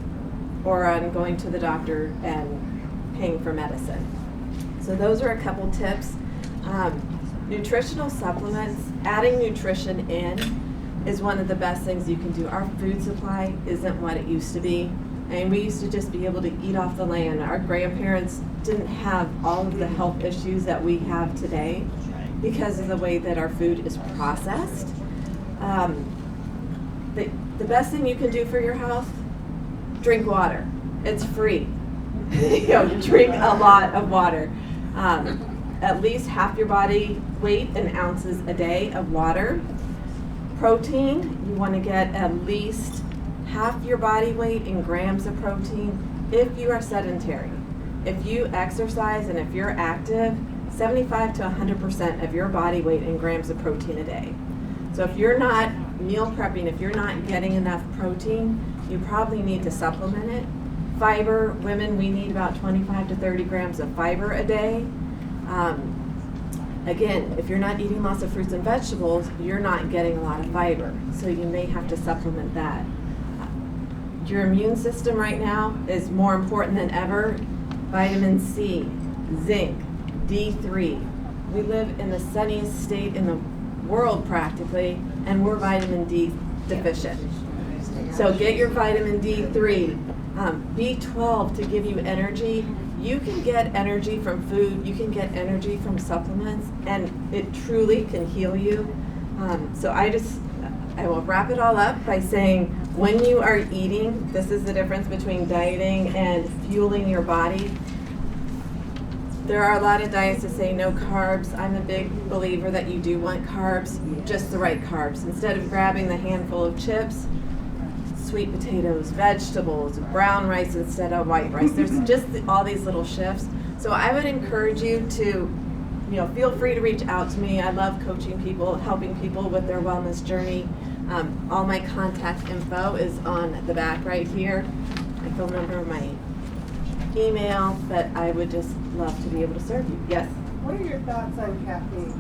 or on going to the doctor and paying for medicine? So those are a couple tips. Nutritional supplements, adding nutrition in is one of the best things you can do. Our food supply isn't what it used to be. I mean, we used to just be able to eat off the land. Our grandparents didn't have all of the health issues that we have today because of the way that our food is processed. The best thing you can do for your health, drink water. It's free. You know, drink a lot of water. at least half your body weight in ounces a day of water. Protein, you want to get at least half your body weight in grams of protein if you are sedentary. If you exercise and if you're active, 75 to 100% of your body weight in grams of protein a day. So if you're not meal prepping, if you're not getting enough protein, you probably need to supplement it. Fiber, women, we need about 25 to 30 grams of fiber a day. Again, if you're not eating lots of fruits and vegetables, you're not getting a lot of fiber, so you may have to supplement that. Your immune system right now is more important than ever. Vitamin C, zinc, D3. We live in the sunniest state in the world practically, and we're vitamin D deficient. So get your vitamin D3, B12 to give you energy. You can get energy from food, you can get energy from supplements, and it truly can heal you. So I will wrap it all up by saying, when you are eating, this is the difference between dieting and fueling your body. There are a lot of diets that say no carbs. I'm a big believer that you do want carbs, just the right carbs. Instead of grabbing the handful of chips, sweet potatoes, vegetables, brown rice instead of white rice. There's just all these little shifts. So I would encourage you to, feel free to reach out to me. I love coaching people, helping people with their wellness journey. All my contact info is on the back right here. My phone number, my email, but I would just love to be able to serve you. Yes? What are your thoughts on caffeine?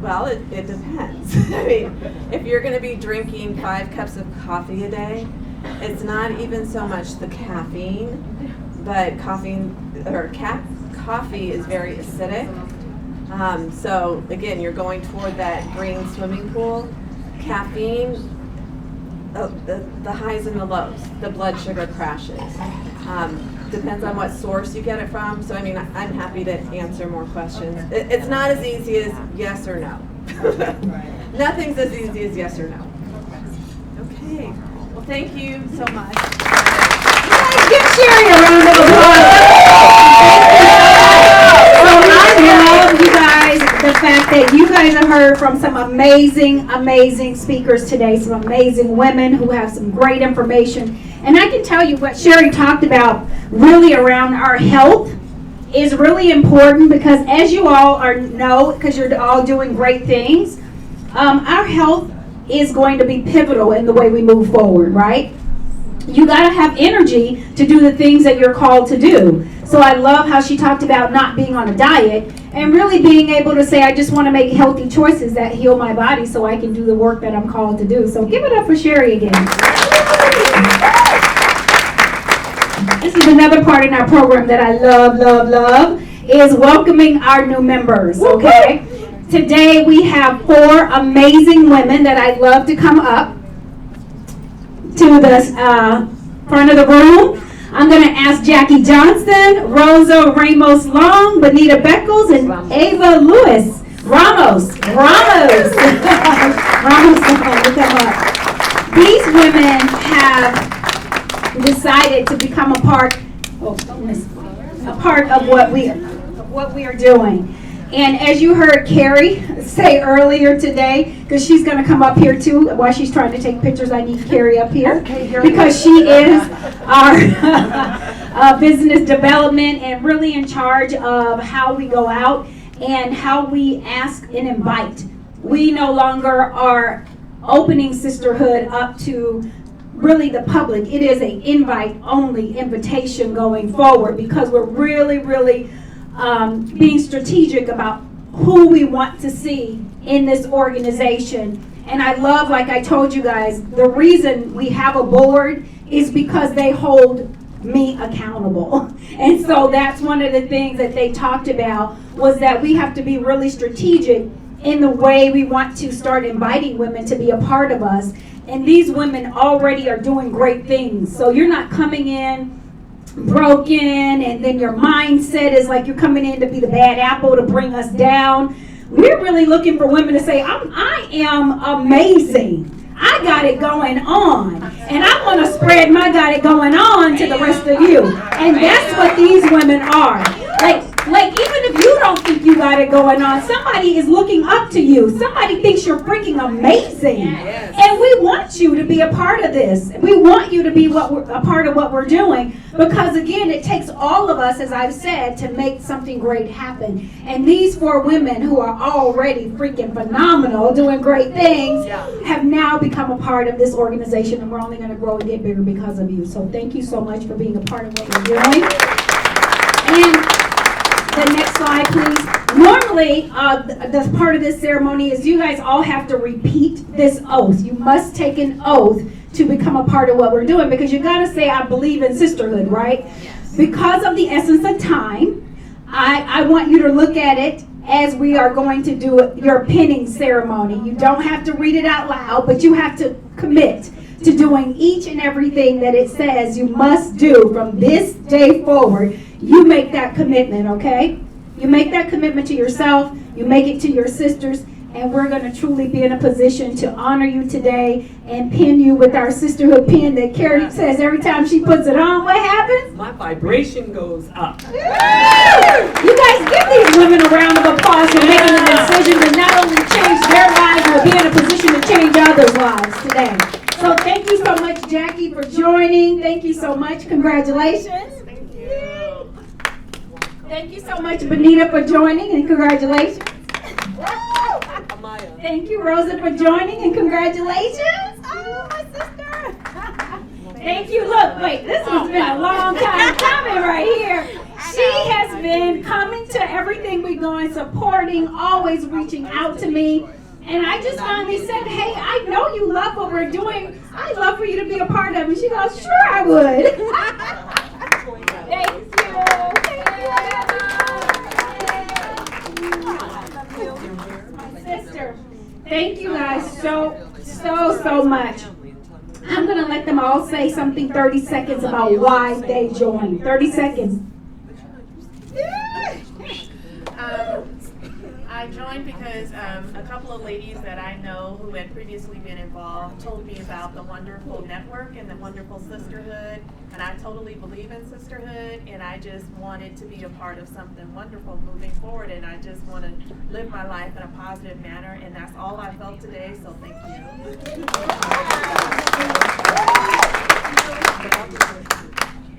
Well, it depends. I mean, if you're going to be drinking 5 cups of coffee a day, it's not even so much the caffeine, but coffee is very acidic. So again, you're going toward that green swimming pool. Caffeine, the highs and the lows, the blood sugar crashes. Depends on what source you get it from. So I mean, I'm happy to answer more questions. It's not as easy as yes or no. Nothing's as easy as yes or no. Okay. Well, thank you so much. Give Sherry a round of applause. I love you guys, the fact that you guys have heard from some amazing, amazing speakers today, some amazing women who have some great information. And I can tell you what Sherry talked about really around our health is really important, because as you all know, because you're all doing great things, our health is going to be pivotal in the way we move forward, right? You got to have energy to do the things that you're called to do. So I love how she talked about not being on a diet and really being able to say, I just want to make healthy choices that heal my body so I can do the work that I'm called to do. So give it up for Sherry again. This is another part in our program that I love, is welcoming our new members, okay? Today we have 4 amazing women that I'd love to come up to the front of the room. I'm going to ask Jackie Johnson, Rosa Ramos-Long, Benita Beckles, and Ava Lewis. Ramos. These women have decided to become a part of what we are doing. And as you heard Carrie say earlier today, because she's going to come up here too, while she's trying to take pictures, I need Carrie up here, because she is our business development and really in charge of how we go out and how we ask and invite. We no longer are opening Sisterhood up to really the public. It is an invite-only invitation going forward, because we're really being strategic about who we want to see in this organization. And I love, like I told you guys, the reason we have a board is because they hold me accountable. And so that's one of the things that they talked about, was that we have to be really strategic in the way we want to start inviting women to be a part of us. And these women already are doing great things. So you're not coming in broken, and then your mindset is like you're coming in to be the bad apple to bring us down. We're really looking for women to say, I am amazing. I got it going on. And I want to spread my got it going on to the rest of you. And that's what these women are. Like don't think you got it going on. Somebody is looking up to you. Somebody thinks you're freaking amazing. And we want you to be a part of this. We want you to be a part of what we're doing, because again, it takes all of us, as I've said, to make something great happen. And these 4 women who are already freaking phenomenal, doing great things, have now become a part of this organization, and we're only going to grow and get bigger because of you. So thank you so much for being a part of what we're doing. And the next slide, please. Normally, the part of this ceremony is you guys all have to repeat this oath. You must take an oath to become a part of what we're doing, because you got to say, I believe in sisterhood, right? Yes. Because of the essence of time, I want you to look at it as we are going to do your pinning ceremony. You don't have to read it out loud, but you have to commit to doing each and everything that it says you must do from this day forward. You make that commitment, okay? You make that commitment to yourself, you make it to your sisters, and we're going to truly be in a position to honor you today and pin you with our sisterhood pin that Carrie says every time she puts it on, what happens? My vibration goes up. You guys give these women a round of applause for making a decision to not only change their lives, but be in a position to change others' lives today. So thank you so much, Jackie, for joining. Thank you so much. Congratulations. Thank you. Thank you so much, Benita, for joining, and congratulations. Thank you, Rosa, for joining, and congratulations. Oh, my sister. Thank you. Look, wait, this has been a long time coming right here. She has been coming to everything we're doing, supporting, always reaching out to me. And I just finally said, hey, I know you love what we're doing. I'd love for you to be a part of it. She goes, sure I would. Thank you. My sister. Thank you guys so much. I'm going to let them all say something 30 seconds about why they joined. 30 seconds. I joined because a couple of ladies that I know who had previously been involved told me about the wonderful network and the wonderful sisterhood, and I totally believe in sisterhood, and I just wanted to be a part of something wonderful moving forward, and I just want to live my life in a positive manner, and that's all I felt today, so thank you.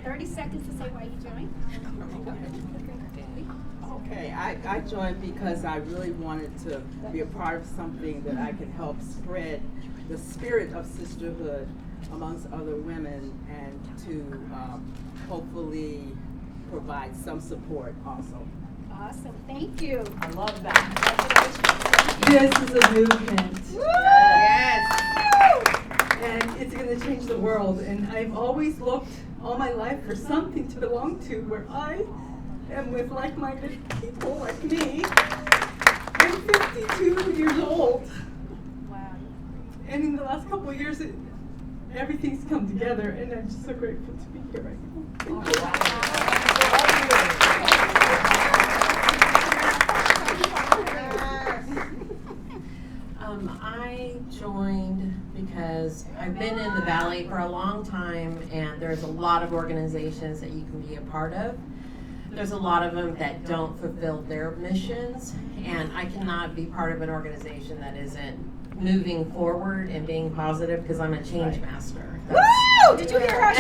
30 seconds to say why you joined. Okay, I joined because I really wanted to be a part of something that I can help spread the spirit of sisterhood amongst other women, and to hopefully provide some support also. Awesome, thank you. I love that. This is a movement. Yes. And it's going to change the world. And I've always looked all my life for something to belong to where I am with like-minded people like me. I'm 52 years old. Wow. And in the last couple of years, everything's come together, and I'm just so grateful to be here right now. Thank I joined because I've been in the Valley for a long time, and there's a lot of organizations that you can be a part of. There's a lot of them that don't fulfill their missions, and I cannot be part of an organization that isn't moving forward and being positive, because I'm a change master. Woo! Did you hear her?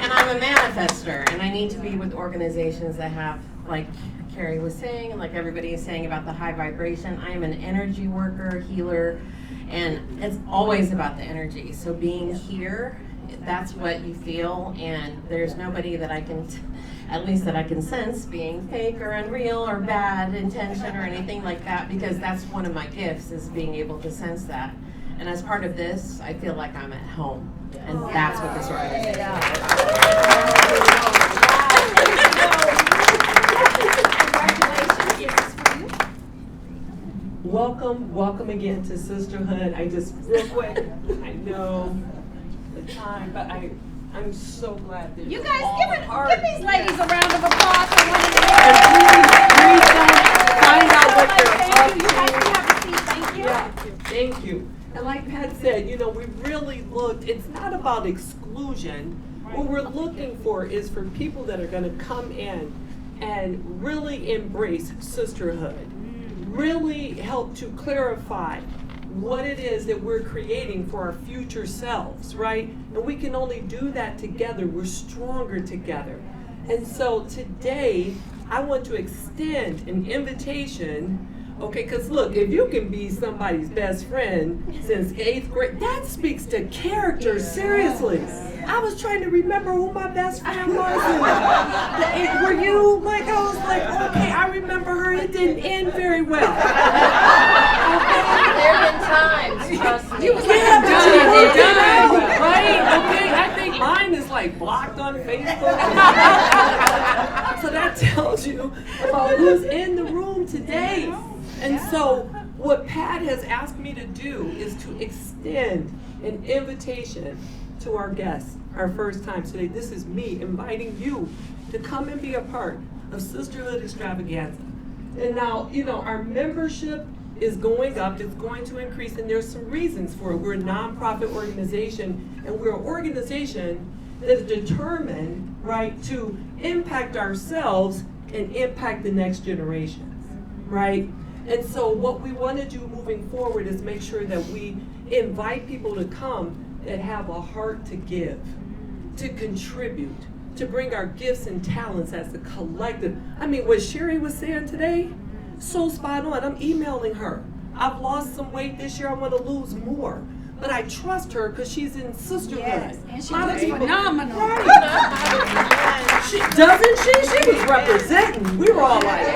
And I'm a manifester, and I need to be with organizations that have, like Carrie was saying, and like everybody is saying about the high vibration. I am an energy worker, healer, and it's always about the energy. So being here, that's what you feel, and there's nobody that I can, at least that I can sense, being fake or unreal or bad intention or anything like that, because that's one of my gifts, is being able to sense that. And as part of this, I feel like I'm at home, and that's what this organization is. Welcome again to Sisterhood. I just, real quick, I know the time, but I'm so glad that You guys, all give these ladies a round of applause for one of find out what they're up You guys can have a seat, thank you. Yeah, thank you. And like Pat said, you know, we really looked, it's not about exclusion. What we're looking for is for people that are going to come in and really embrace sisterhood, really help to clarify what it is that we're creating for our future selves, right? And we can only do that together. We're stronger together. And so today, I want to extend an invitation, okay, because look, if you can be somebody's best friend since 8th grade, that speaks to character, seriously. I was trying to remember who my best friend was. Were you? Like, I was like, okay, I remember her. It didn't end very well. There have been times, trust me. Right? Okay, I think mine is like blocked on Facebook. So that tells you about who's in the room today. And so what Pat has asked me to do is to extend an invitation to our guests, our first time today. This is me inviting you to come and be a part of Sisterhood Extravaganza. And now, you know, our membership is going up, it's going to increase, and there's some reasons for it. We're a nonprofit organization, and we're an organization that is determined, right, to impact ourselves and impact the next generations, right? And so what we want to do moving forward is make sure that we invite people to come that have a heart to give, to contribute, to bring our gifts and talents as a collective. I mean, what Sherry was saying today, so spot on. I'm emailing her. I've lost some weight this year. I want to lose more. But I trust her because she's in Sisterhood. Yes, and she looks phenomenal. Right. Doesn't she? She was representing. We were all like,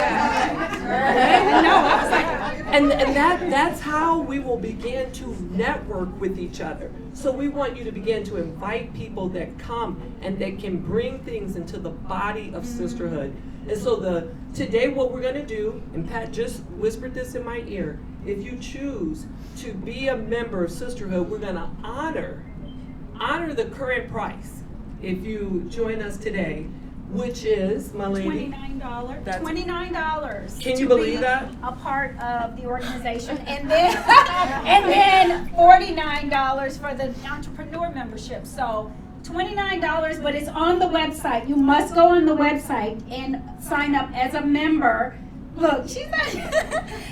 and that's how we will begin to network with each other. So we want you to begin to invite people that come and that can bring things into the body of sisterhood. And so today what we're going to do, and Pat just whispered this in my ear, if you choose to be a member of Sisterhood, we're going to honor the current price if you join us today, which is, my lady? $29. That's $29. Can you believe that? A part of the organization, and then $49 for the entrepreneur membership. So $29, but it's on the website. You must go on the website and sign up as a member. Look, she's not.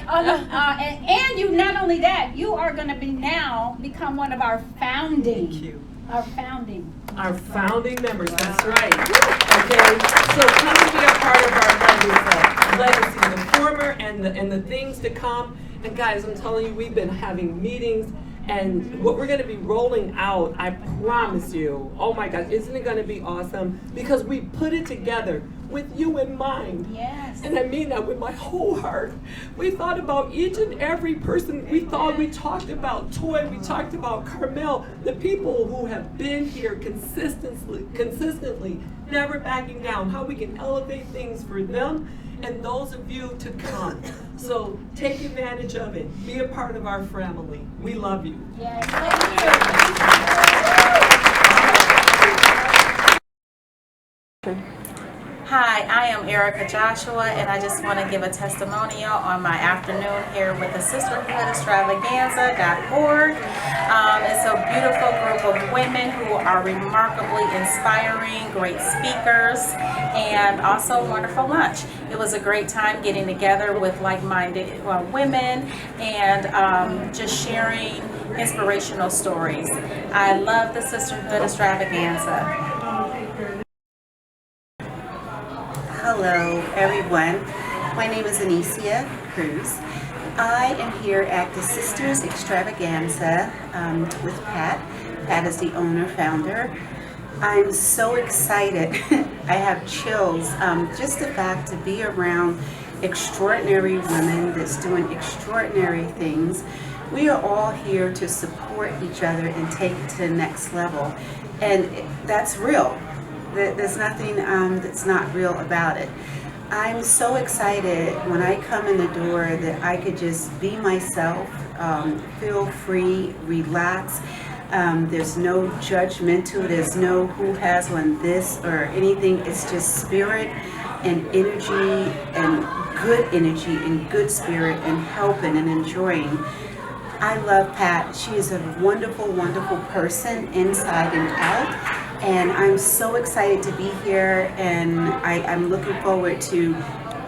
And you, not only that, you are going to become one of our founding. Thank you. Our founding members. That's right. Okay. So come and be a part of our legacy, the former and the things to come. And guys, I'm telling you, we've been having meetings. And what we're going to be rolling out, I promise you, oh my gosh, isn't it going to be awesome? Because we put it together with you in mind. Yes. And I mean that with my whole heart. We thought about each and every person. We talked about Toy, we talked about Carmel, the people who have been here consistently, never backing down, how we can elevate things for them and those of you to come. So take advantage of it. Be a part of our family. We love you. Yes. Hi, I am Erica Joshua, and I just want to give a testimonial on my afternoon here with the Sisterhoodextravaganza.org. It's a beautiful group of women who are remarkably inspiring, great speakers, and also wonderful lunch. It was a great time getting together with like-minded women and just sharing inspirational stories. I love the Sisterhood Extravaganza. Hello, everyone. My name is Anicia Cruz. I am here at the Sisters Extravaganza with Pat. Pat is the owner, founder. I'm so excited. I have chills. Just the fact to be around extraordinary women that's doing extraordinary things. We are all here to support each other and take it to the next level. And that's real. There's nothing that's not real about it. I'm so excited when I come in the door that I could just be myself, feel free, relax. There's no judgmental, there's no who has on this or anything. It's just spirit and energy and good spirit and helping and enjoying. I love Pat. She is a wonderful, wonderful person inside and out. And I'm so excited to be here, and I'm looking forward to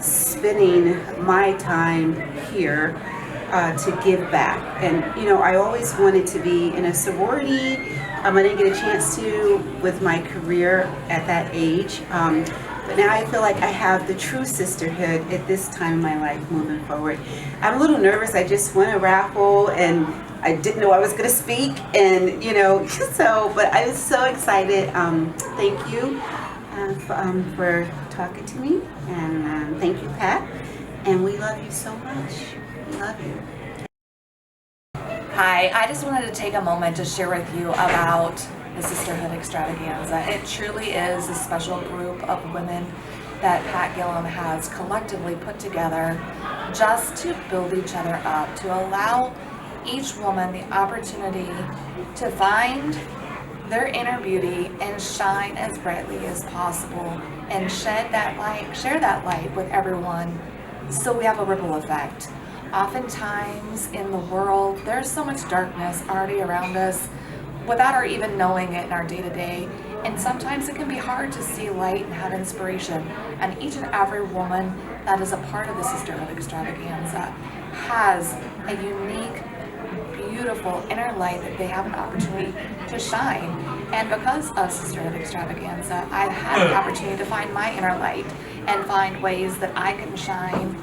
spending my time here to give back. And you know, I always wanted to be in a sorority. I didn't get a chance to with my career at that age. But now I feel like I have the true sisterhood at this time in my life moving forward. I'm a little nervous. I just won a raffle and I didn't know I was going to speak, and you know, so, but I was so excited. Thank you for talking to me, and thank you, Pat, and we love you so much. We love you. Hi, I just wanted to take a moment to share with you about the Sisterhood Extravaganza. It truly is a special group of women that Pat Gillum has collectively put together just to build each other up, to allow each woman the opportunity to find their inner beauty and shine as brightly as possible and shed that light, share that light with everyone, so we have a ripple effect. Oftentimes in the world, there's so much darkness already around us without our even knowing it in our day-to-day, and sometimes it can be hard to see light and have inspiration. And each and every woman that is a part of the Sisterhood Extravaganza has a unique, beautiful inner light that they have an opportunity to shine. And because of Sisterhood Extravaganza, I've had the opportunity to find my inner light and find ways that I can shine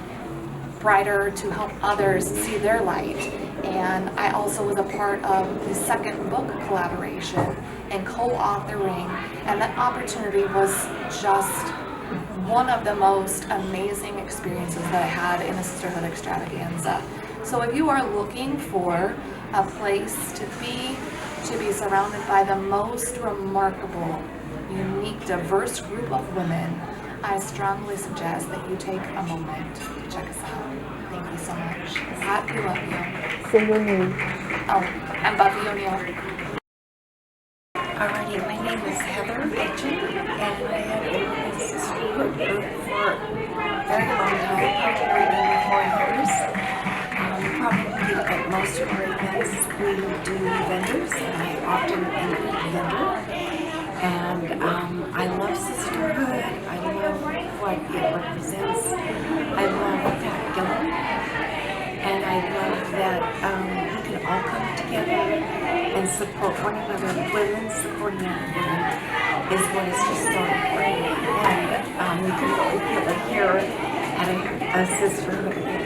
brighter to help others see their light. And I also was a part of the second book collaboration and co-authoring, and that opportunity was just one of the most amazing experiences that I had in the Sisterhood Extravaganza. So if you are looking for a place to be surrounded by the most remarkable, unique, diverse group of women, I strongly suggest that you take a moment to check us out. Thank you so much. Pat, we love you. Say your name. Oh, I'm Buffy O'Neill. Alrighty, my name is Heather Mitchell, and I have been with the Sisterhood group for a very long time, probably maybe 4 years. Probably at most of our events we do vendors, and I often am a vendor. And I love Sisterhood. I love what it represents. I love Pat Gillum. And I love that we can all come together and support one another. Women supporting other women is what is just so important. And we can really feel it here at a Sisterhood.